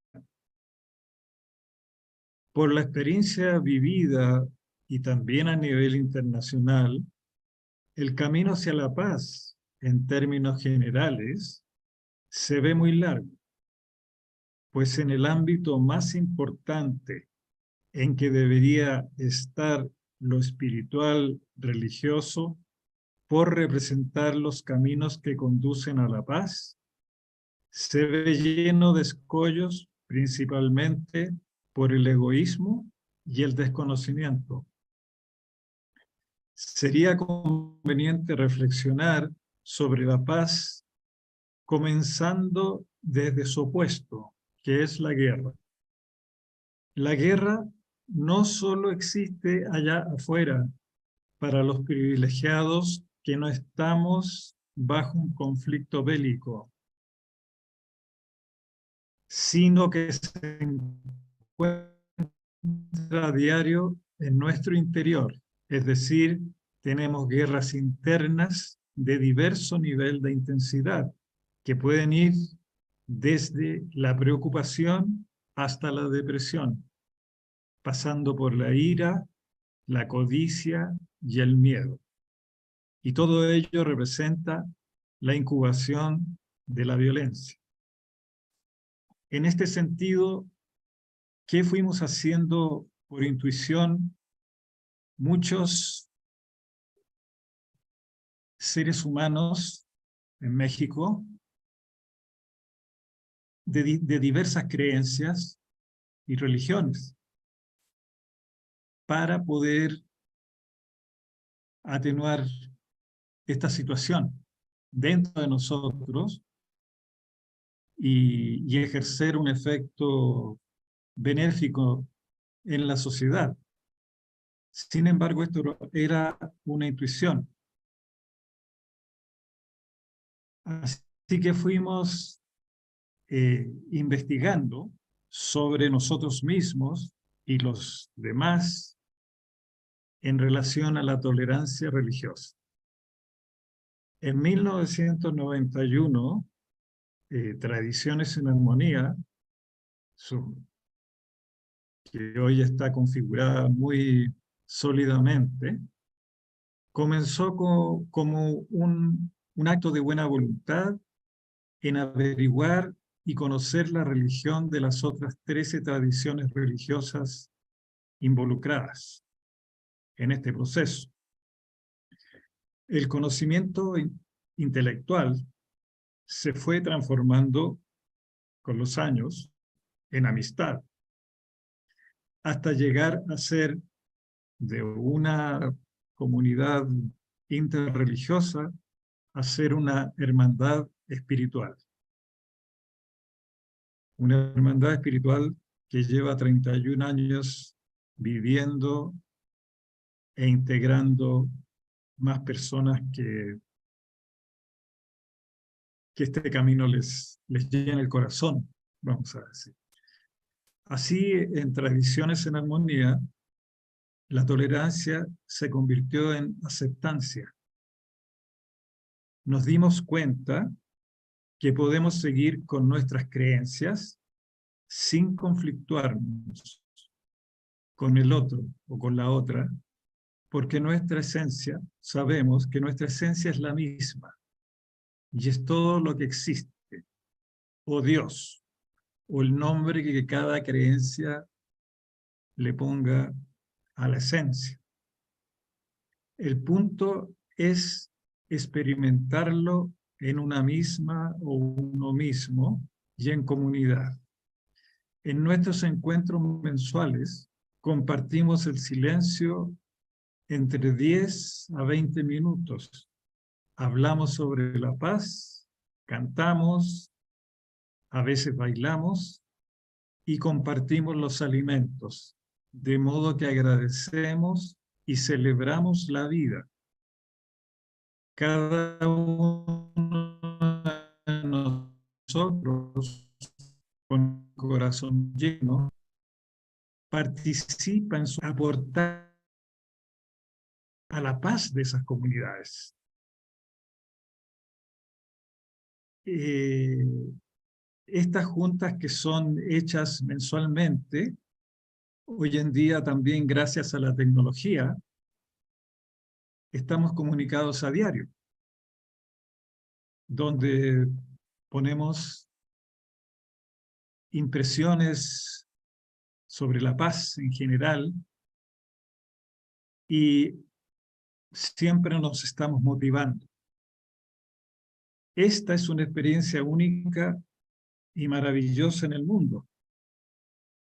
Por la experiencia vivida y también a nivel internacional, el camino hacia la paz, en términos generales, se ve muy largo, pues en el ámbito más importante en que debería estar lo espiritual religioso, por representar los caminos que conducen a la paz, se ve lleno de escollos, principalmente por el egoísmo y el desconocimiento. Sería conveniente reflexionar sobre la paz comenzando desde su opuesto, que es la guerra. La guerra no solo existe allá afuera para los privilegiados que no estamos bajo un conflicto bélico, sino que se encuentra a diario en nuestro interior. Es decir, tenemos guerras internas de diverso nivel de intensidad, que pueden ir desde la preocupación hasta la depresión, pasando por la ira, la codicia y el miedo. Y todo ello representa la incubación de la violencia. En este sentido, ¿qué fuimos haciendo por intuición muchos seres humanos en México de diversas creencias y religiones para poder atenuar esta situación dentro de nosotros y ejercer un efecto benéfico en la sociedad? Sin embargo, esto era una intuición. Así que fuimos investigando sobre nosotros mismos y los demás en relación a la tolerancia religiosa. En 1991, Tradiciones en Armonía, que hoy está configurada muy sólidamente, comenzó como un acto de buena voluntad en averiguar y conocer la religión de las otras 13 tradiciones religiosas involucradas en este proceso. El conocimiento intelectual se fue transformando con los años en amistad, hasta llegar a ser de una comunidad interreligiosa a ser una hermandad espiritual. Una hermandad espiritual que lleva 31 años viviendo e integrando más personas que este camino les llena el corazón, vamos a decir. Así, en Tradiciones en Armonía, la tolerancia se convirtió en aceptancia. Nos dimos cuenta que podemos seguir con nuestras creencias sin conflictuarnos con el otro o con la otra, porque nuestra esencia, sabemos que nuestra esencia es la misma. y es todo lo que existe, o Dios, o el nombre que cada creencia le ponga a la esencia. El punto es experimentarlo en una misma o uno mismo y en comunidad. En nuestros encuentros mensuales compartimos el silencio entre 10 a 20 minutos. Hablamos sobre la paz, cantamos, a veces bailamos y compartimos los alimentos, de modo que agradecemos y celebramos la vida. Cada uno de nosotros, con el corazón lleno, participa en su aportar a la paz de esas comunidades. Estas juntas que son hechas mensualmente, hoy en día también gracias a la tecnología, estamos comunicados a diario, donde ponemos impresiones sobre la paz en general y siempre nos estamos motivando. Esta es una experiencia única y maravillosa en el mundo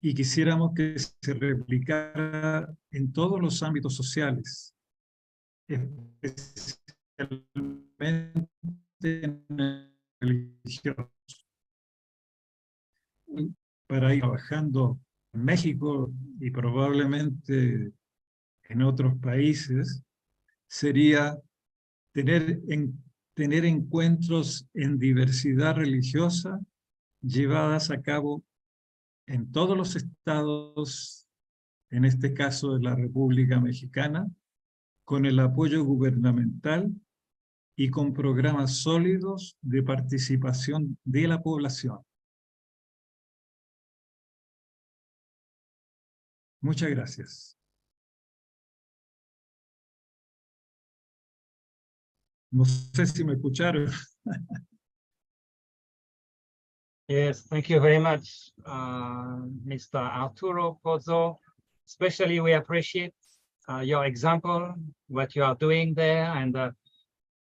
y quisiéramos que se replicara en todos los ámbitos sociales, especialmente en el religioso. Para ir trabajando en México y probablemente en otros países, sería tener encuentros en diversidad religiosa llevadas a cabo en todos los estados, en este caso de la República Mexicana, con el apoyo gubernamental y con programas sólidos de participación de la población. Muchas gracias. No sé si me escucharon. Yes, thank you very much, Mr. Arturo Pozzo. Especially we appreciate your example, what you are doing there, and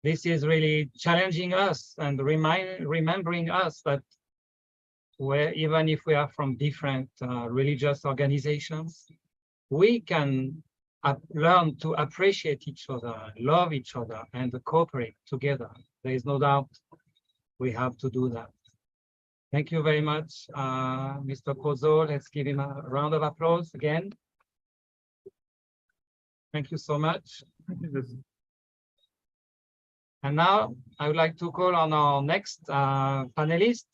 this is really challenging us and remembering us that even if we are from different religious organizations, we can learn to appreciate each other, love each other, and cooperate together. There is no doubt we have to do that. Thank you very much, Mr. Pozzo. Let's give him a round of applause again. Thank you so much. And now I would like to call on our next panelist,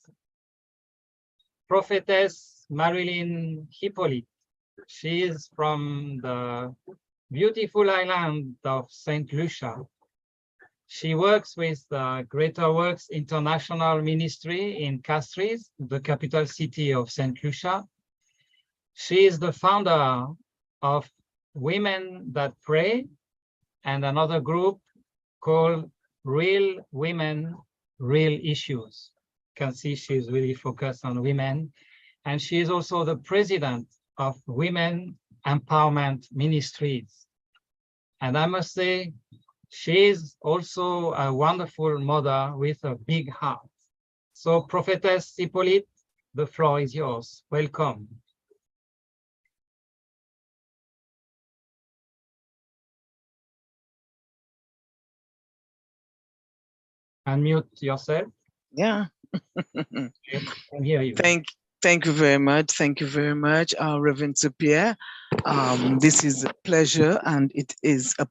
Prophetess Marilyn Hippolyte. She is from the beautiful island of St. Lucia. She works with the Greater Works International Ministry in Castries, the capital city of St. Lucia. She is the founder of Women That Pray and another group called Real Women, Real Issues. You can see she's really focused on women. And she is also the president of Women Empowerment Ministries. And I must say, she is also a wonderful mother with a big heart. So Prophetess Hippolyte, the floor is yours. Welcome. Unmute yourself. Yeah. I can hear you. Thank you very much. Thank you very much, Reverend Pierre. This is a pleasure, and it is a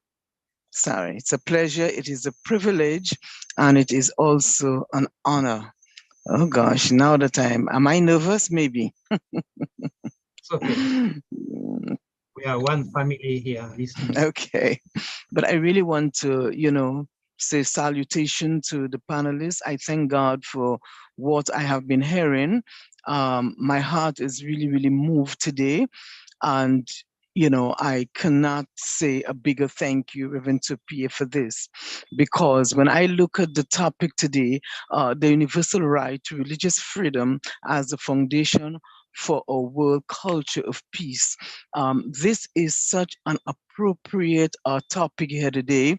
it's a pleasure, it is a privilege, and it is also an honor. Oh gosh, now that am I nervous? Maybe. It's okay. We are one family here listening. Okay, but I really want to, say salutation to the panelists. I thank God for what I have been hearing. My heart is really, really moved today. And, I cannot say a bigger thank you, Reverend Tupie, for this, because when I look at the topic today, the universal right to religious freedom as the foundation for a world culture of peace, this is such an appropriate topic here today.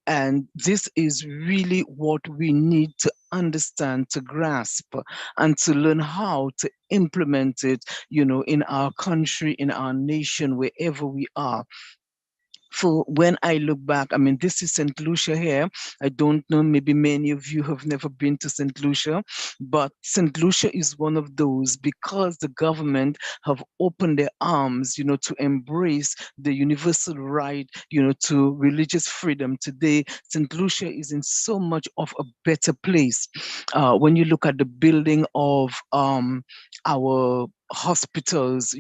And this is really what we need to understand, to grasp, and to learn how to implement it, in our country, in our nation, wherever we are. For when I look back, I mean, this is St. Lucia here. I don't know, maybe many of you have never been to St. Lucia, but St. Lucia is one of those, because the government have opened their arms, to embrace the universal right, to religious freedom. Today, St. Lucia is in so much of a better place. When you look at the building of our hospitals,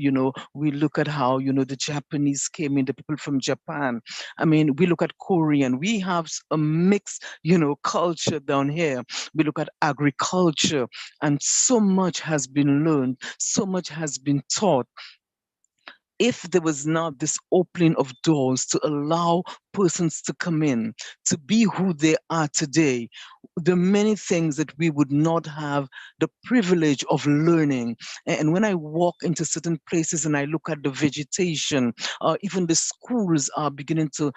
we look at how, the Japanese came in, the people from Japan. I mean, we look at Korean, we have a mixed, culture down here. We look at agriculture, and so much has been learned, so much has been taught. If there was not this opening of doors to allow persons to come in, to be who they are today, there are many things that we would not have the privilege of learning. And when I walk into certain places and I look at the vegetation, even the schools are beginning to,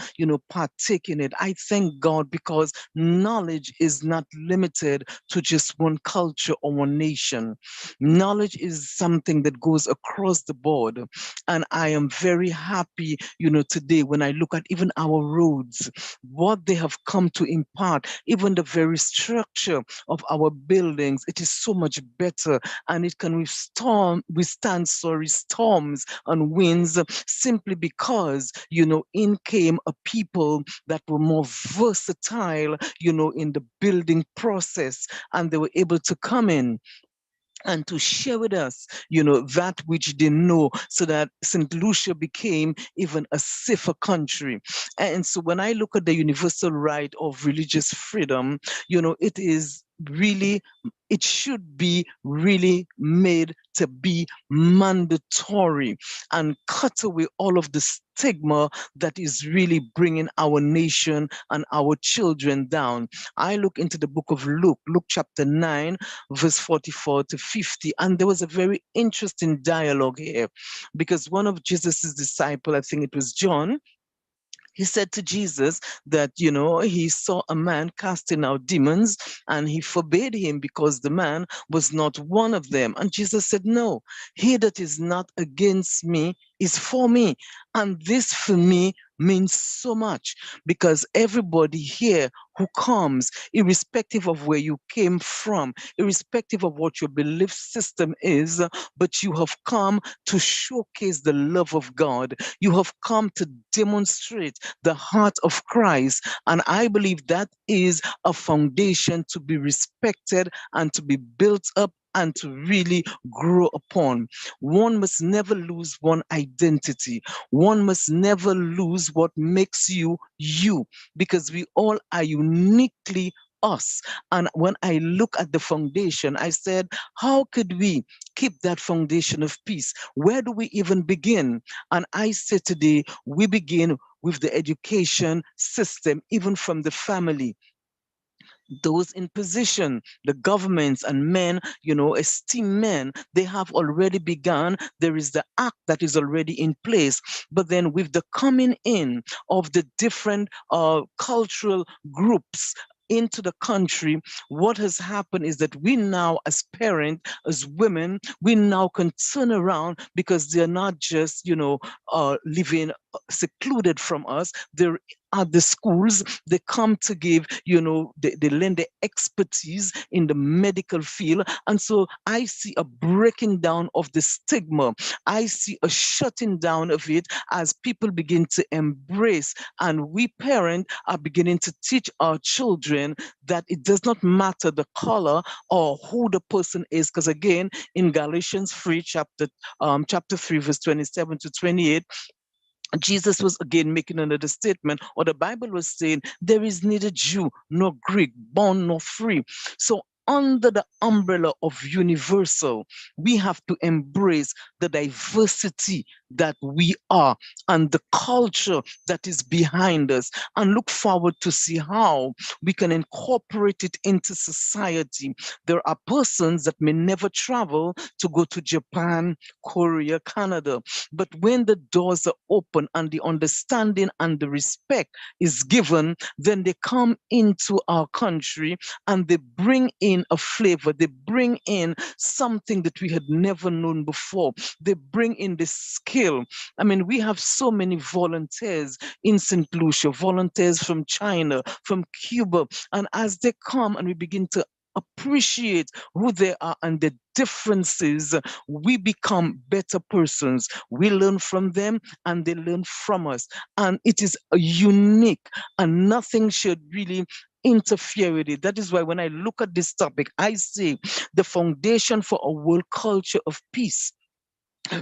partake in it. I thank God, because knowledge is not limited to just one culture or one nation. Knowledge is something that goes across the board. And I am very happy, today when I look at even our roads, what they have come to impart, even the very structure of our buildings, it is so much better, and it can withstand storms and winds, simply because, in came a people that were more versatile, in the building process, and they were able to come in and to share with us, that which they know, so that St. Lucia became even a safer country. And so when I look at the universal right of religious freedom, it should be really made to be mandatory and cut away all of the stigma that is really bringing our nation and our children down. I look into the book of Luke chapter 9, verse 44 to 50, and there was a very interesting dialogue here, because one of Jesus's disciples, I think it was John, he said to Jesus that, he saw a man casting out demons, and he forbade him because the man was not one of them. And Jesus said, no, he that is not against me is for me. And this for me means so much, because everybody here who comes, irrespective of where you came from, irrespective of what your belief system is, but you have come to showcase the love of God. You have come to demonstrate the heart of Christ. And I believe that is a foundation to be respected and to be built up and to really grow upon. One must never lose one identity. One must never lose what makes you you, because we all are uniquely us. And when I look at the foundation, I said, how could we keep that foundation of peace? Where do we even begin? And I said today, we begin with the education system, even from the family. Those in position, the governments and men, esteemed men, they have already begun. There is the act that is already in place. But then with the coming in of the different cultural groups into the country, what has happened is that we now, as parents, as women, we now can turn around, because they're not just, living secluded from us. They're at the schools, they come to give, they lend their expertise in the medical field. And so I see a breaking down of the stigma. I see a shutting down of it as people begin to embrace. And we parents are beginning to teach our children that it does not matter the color or who the person is. Because again, in Galatians 3, chapter 3, verse 27 to 28, Jesus was again making another statement, or the Bible was saying, there is neither Jew nor Greek, bond nor free. So under the umbrella of universal, we have to embrace the diversity that we are and the culture that is behind us, and look forward to see how we can incorporate it into society. There are persons that may never travel to go to Japan, Korea, Canada, but when the doors are open and the understanding and the respect is given, then they come into our country and they bring in a flavor, they bring in something that we had never known before. They bring in the skill. I mean, we have so many volunteers in St. Lucia, volunteers from China, from Cuba, and as they come and we begin to appreciate who they are and the differences, we become better persons. We learn from them and they learn from us. And it is a unique, and nothing should really interfere with it. That is why when I look at this topic, I say the foundation for a world culture of peace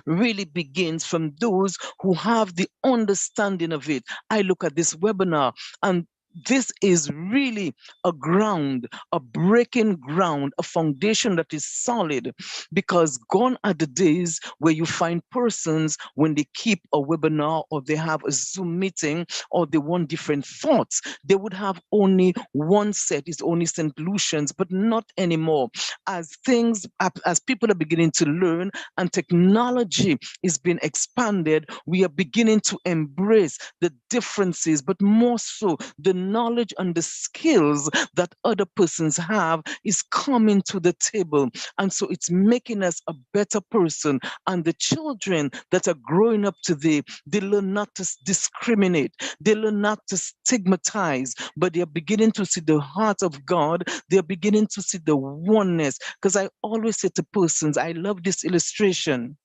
really begins from those who have the understanding of it. I look at this webinar, and this is really a ground, a breaking ground, a foundation that is solid, because gone are the days where you find persons when they keep a webinar or they have a Zoom meeting or they want different thoughts, they would have only one set, it's only St. Lucians, but not anymore. As people are beginning to learn and technology is being expanded, we are beginning to embrace the differences, but more so the knowledge and the skills that other persons have is coming to the table. And so it's making us a better person. And the children that are growing up today, they learn not to discriminate, they learn not to stigmatize, but they are beginning to see the heart of God. They are beginning to see the oneness. Because I always say to persons, I love this illustration.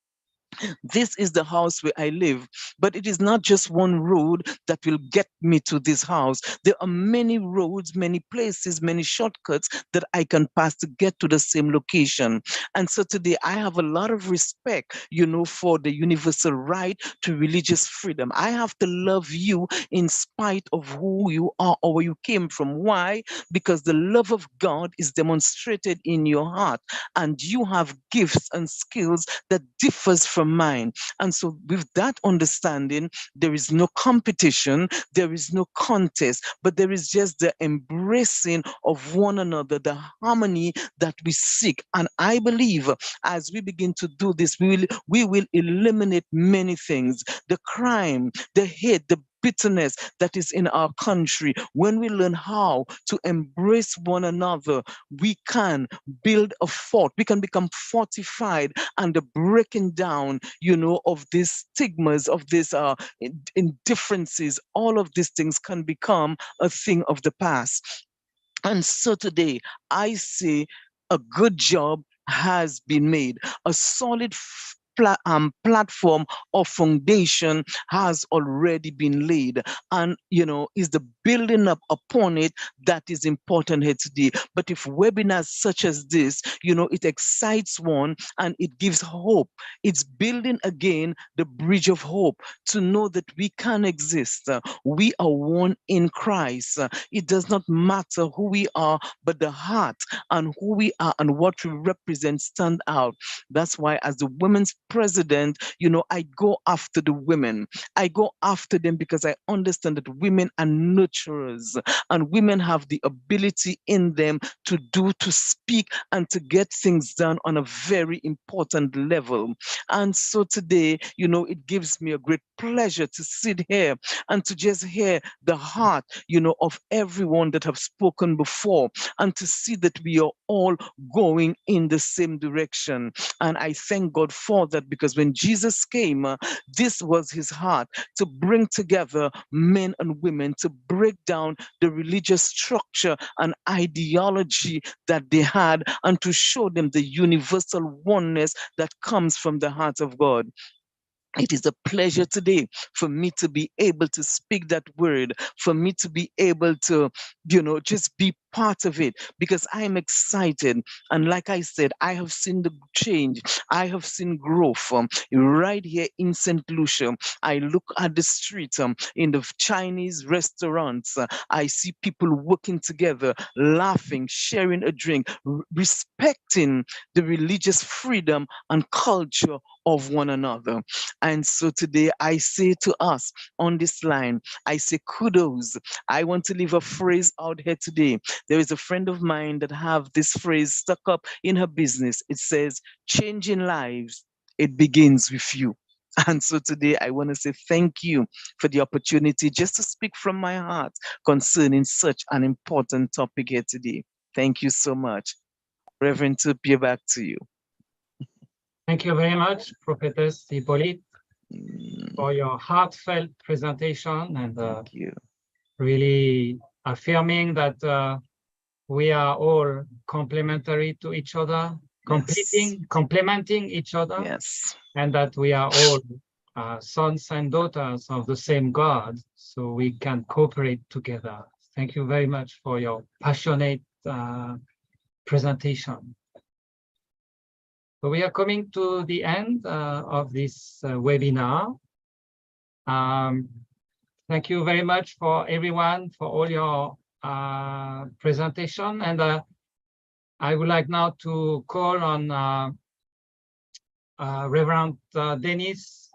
This is the house where I live, but it is not just one road that will get me to this house. There are many roads, many places, many shortcuts that I can pass to get to the same location. And so today I have a lot of respect, for the universal right to religious freedom. I have to love you in spite of who you are or where you came from. Why? Because the love of God is demonstrated in your heart, and you have gifts and skills that differs from mine. And so with that understanding, there is no competition, there is no contest, but there is just the embracing of one another, the harmony that we seek. And I believe as we begin to do this, we will eliminate many things, the crime, the hate, the bitterness that is in our country. When we learn how to embrace one another, we can build a fort. We can become fortified, and the breaking down, of these stigmas, of these indifferences, all of these things can become a thing of the past. And so today, I say a good job has been made. A solid platform or foundation has already been laid, and is the building up upon it that is important here today. But if webinars such as this, it excites one and it gives hope, it's building again the bridge of hope to know that we can exist. We are one in Christ. It does not matter who we are, but the heart and who we are and what we represent stand out. That's why as the women's president, I go after the women. I go after them because I understand that women are nurturers, and women have the ability in them to do, to speak, and to get things done on a very important level. And so today, it gives me a great pleasure to sit here and to just hear the heart, of everyone that have spoken before, and to see that we are all going in the same direction. And I thank God for that, because when Jesus came, this was his heart, to bring together men and women, to break down the religious structure and ideology that they had, and to show them the universal oneness that comes from the heart of God. It is a pleasure today for me to be able to speak that word, for me to be able to, just be part of it, because I am excited. And like I said, I have seen the change. I have seen growth right here in St. Lucia. I look at the street in the Chinese restaurants. I see people working together, laughing, sharing a drink, respecting the religious freedom and culture of one another. And so today I say to us on this line, I say kudos. I want to leave a phrase out here today. There is a friend of mine that have this phrase stuck up in her business. It says, changing lives, it begins with you. And so today I want to say thank you for the opportunity just to speak from my heart concerning such an important topic here today. Thank you so much. Reverend Tupia, back to you. Thank you very much, Prophetess Hippolyte, for your heartfelt presentation and Thank you. really affirming that we are all complementary to each other, complementing each other, yes, and that we are all sons and daughters of the same God, so we can cooperate together. Thank you very much for your passionate presentation. So we are coming to the end of this webinar. Thank you very much for everyone for all your presentation, and I would like now to call on Reverend Dennis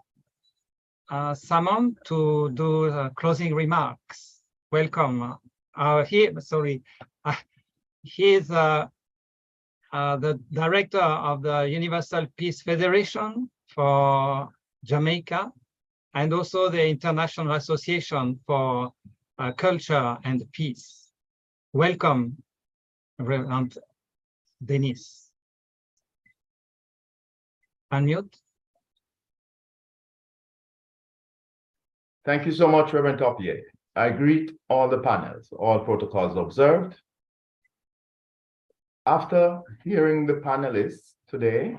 Salmon to do closing remarks. Welcome. He is the director of the Universal Peace Federation for Jamaica, and also the International Association for Culture and Peace. Welcome, Reverend Dennis. Unmute. Thank you so much, Reverend Topier. I greet all the panels, all protocols observed. After hearing the panelists today,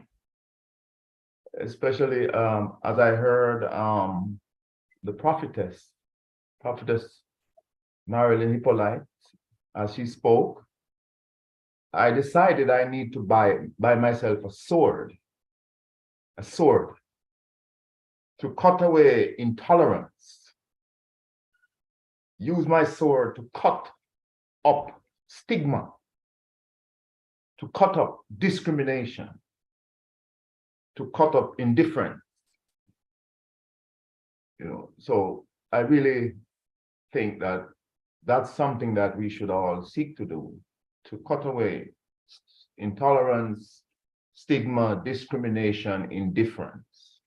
especially as I heard the prophetess Marilyn Hippolyte, as she spoke, I decided I need to buy myself a sword to cut away intolerance, use my sword to cut up stigma, to cut up discrimination, to cut up indifference. So I really think that that's something that we should all seek to do, to cut away intolerance, stigma, discrimination, indifference.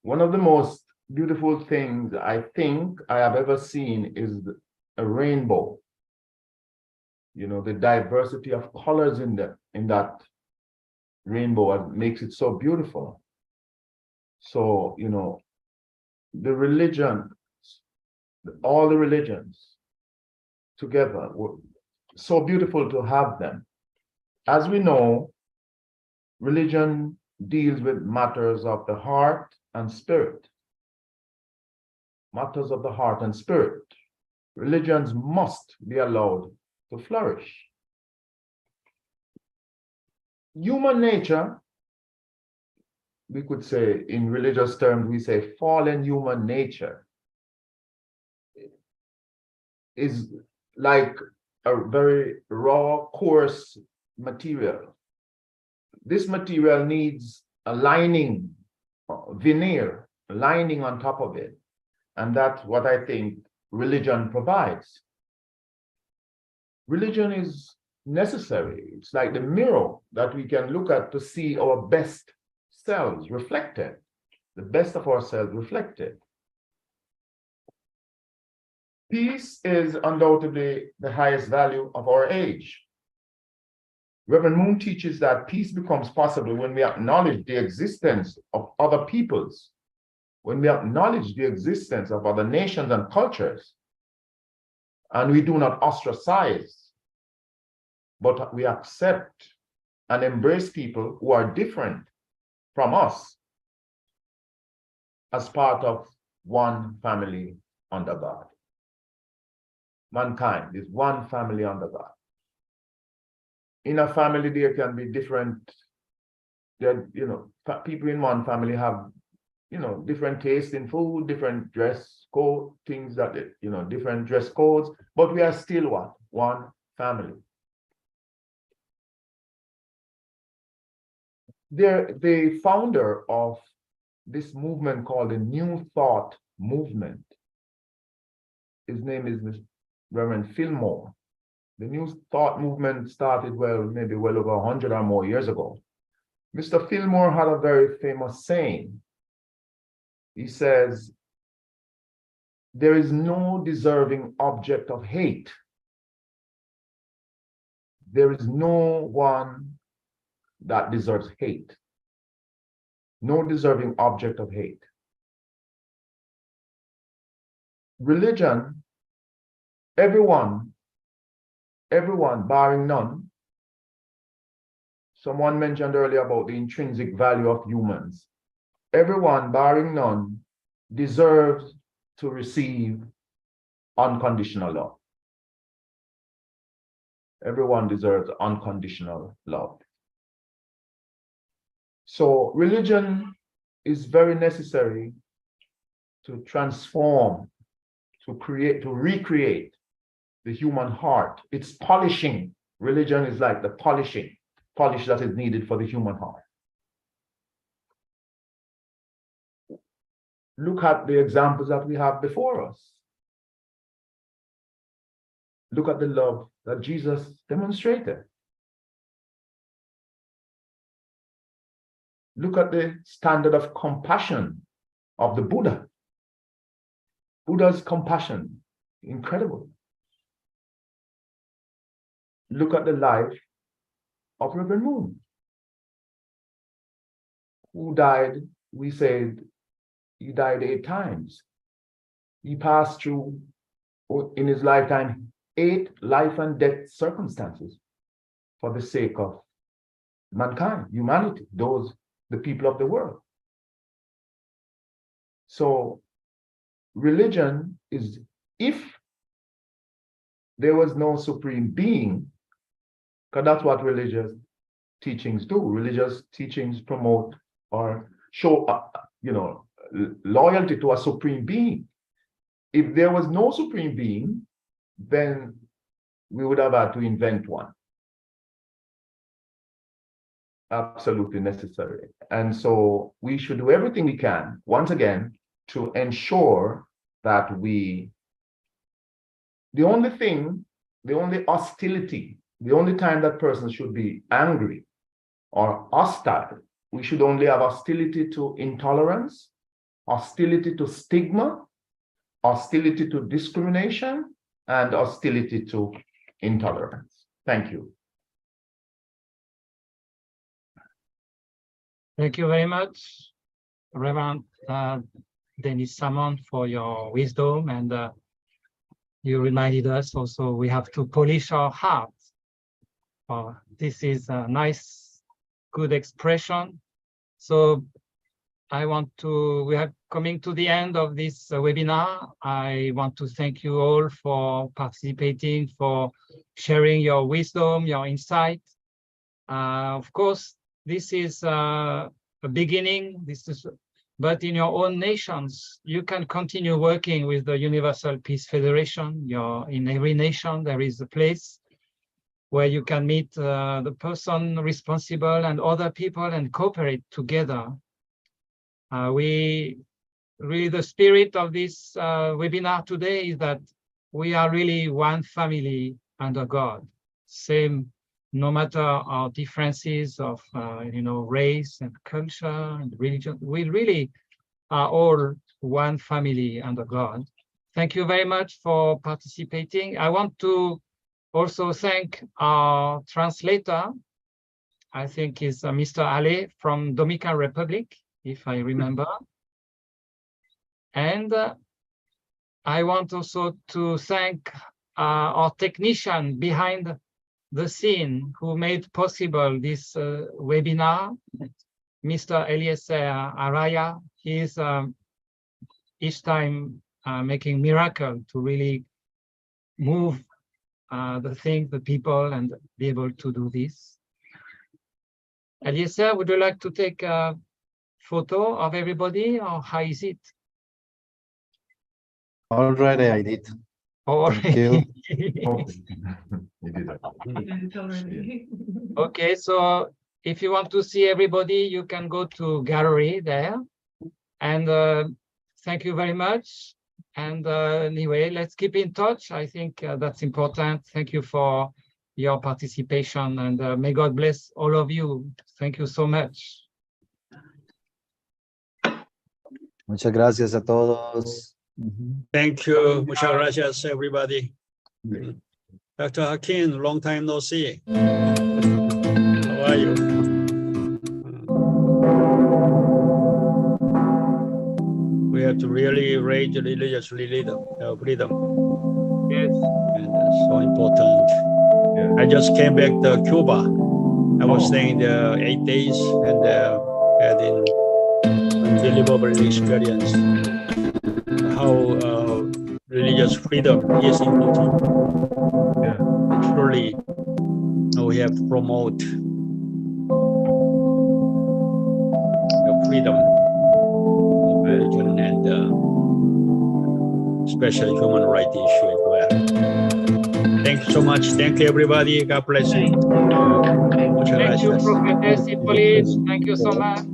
One of the most beautiful things I think I have ever seen is a rainbow. The diversity of colors in that rainbow makes it so beautiful. So, the religion, all the religions together, were so beautiful to have them. As we know, religion deals with matters of the heart and spirit. Matters of the heart and spirit. Religions must be allowed to flourish. Human nature, we could say in religious terms, we say fallen human nature, is like a very raw, coarse material. This material needs a lining, veneer, lining on top of it. And that's what I think religion provides. Religion is necessary. It's like the mirror that we can look at to see our best selves reflected, the best of ourselves reflected. Peace is undoubtedly the highest value of our age. Reverend Moon teaches that peace becomes possible when we acknowledge the existence of other peoples, when we acknowledge the existence of other nations and cultures, and we do not ostracize, but we accept and embrace people who are different from us as part of one family under God. Mankind is one family under God. In a family, there can be different, people in one family have, different tastes in food, different dress code, things that, different dress codes, but we are still what? One family. they're the founder of this movement called the New Thought Movement. His name is Reverend Fillmore. The New Thought Movement started, maybe well over 100 or more years ago. Mr. Fillmore had a very famous saying. He says, there is no deserving object of hate. There is no one that deserves hate. No deserving object of hate. Religion, everyone, barring none. Someone mentioned earlier about the intrinsic value of humans. Everyone, barring none, deserves to receive unconditional love. Everyone deserves unconditional love. So religion is very necessary to transform, to recreate the human heart. It's polishing. Religion is like the polish that is needed for the human heart. Look at the examples that we have before us. Look at the love that Jesus demonstrated. Look at the standard of compassion of the Buddha. Buddha's compassion, incredible. Look at the life of Reverend Moon, who died, we said, he died 8 times. He passed through, in his lifetime, 8 life and death circumstances for the sake of mankind, humanity, the people of the world. So religion is, if there was no supreme being, because that's what religious teachings do. Religious teachings promote or show, loyalty to a supreme being. If there was no supreme being, then we would have had to invent one. Absolutely necessary. And so we should do everything we can, once again, to ensure that the only hostility, the only time that person should be angry or hostile, we should only have hostility to intolerance, hostility to stigma, hostility to discrimination, and hostility to intolerance. Thank you. Thank you very much, Reverend Dennis Salmon, for your wisdom. And you reminded us also we have to polish our hearts. This is a nice, good expression. So we are coming to the end of this webinar. I want to thank you all for participating, for sharing your wisdom, your insight. Of course, this is a beginning. But in your own nations, you can continue working with the Universal Peace Federation. In every nation, there is a place where you can meet the person responsible and other people and cooperate together. The spirit of this webinar today is that we are really one family under God. Same, no matter our differences of race and culture and religion, we really are all one family under God. Thank you very much for participating. I want to also thank our translator. I think is Mr. Ale from Dominican Republic, if I remember. And I want also to thank our technician behind the scene who made possible this webinar, Mr. Eliezer Araya. He is each time making miracle to really move the people and be able to do this. Eliezer, would you like to take a photo of everybody, or how is it? Already I did. Thank you. Okay, so if you want to see everybody, you can go to gallery there. And thank you very much. And anyway, let's keep in touch. I think that's important. Thank you for your participation, and may God bless all of you. Thank you so much. Muchas gracias a todos. Thank you. Muchas gracias, everybody. Dr. Hakim, long time no see. How are you? We have to really raise religious freedom. Yes. And that's so important. I just came back to Cuba. I was staying there 8 days and had an unbelievable experience. How religious freedom is important. Truly, we have to promote the freedom of religion and especially human rights issue as well. Thank you so much. Thank you, everybody. God bless you. Thank you, Prophetess Hippolyte. Thank you so much.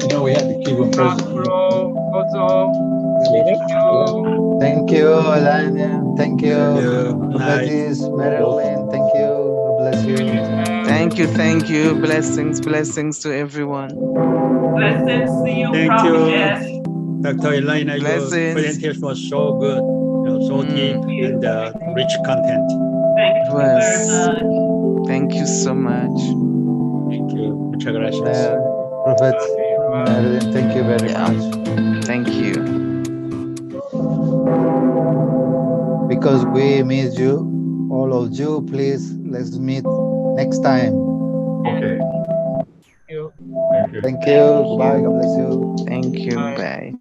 You know, we have the Cuban president. Thank you, Elena. Thank you, Prophetess Marilyn. Thank you. God bless you. Thank you. Blessings to everyone. Blessings to you, Thank Prophet. you, Dr. Elena. Your presentation was so good, so deep and rich content. Thank you very much. Thank you so much. Thank you. Muchas gracias. Prophet Marilyn, thank you very much. Thank you. Because we miss you, all of you, please, let's meet next time. Okay. Thank you. Thank you. Bye. God bless you. Thank you. Bye.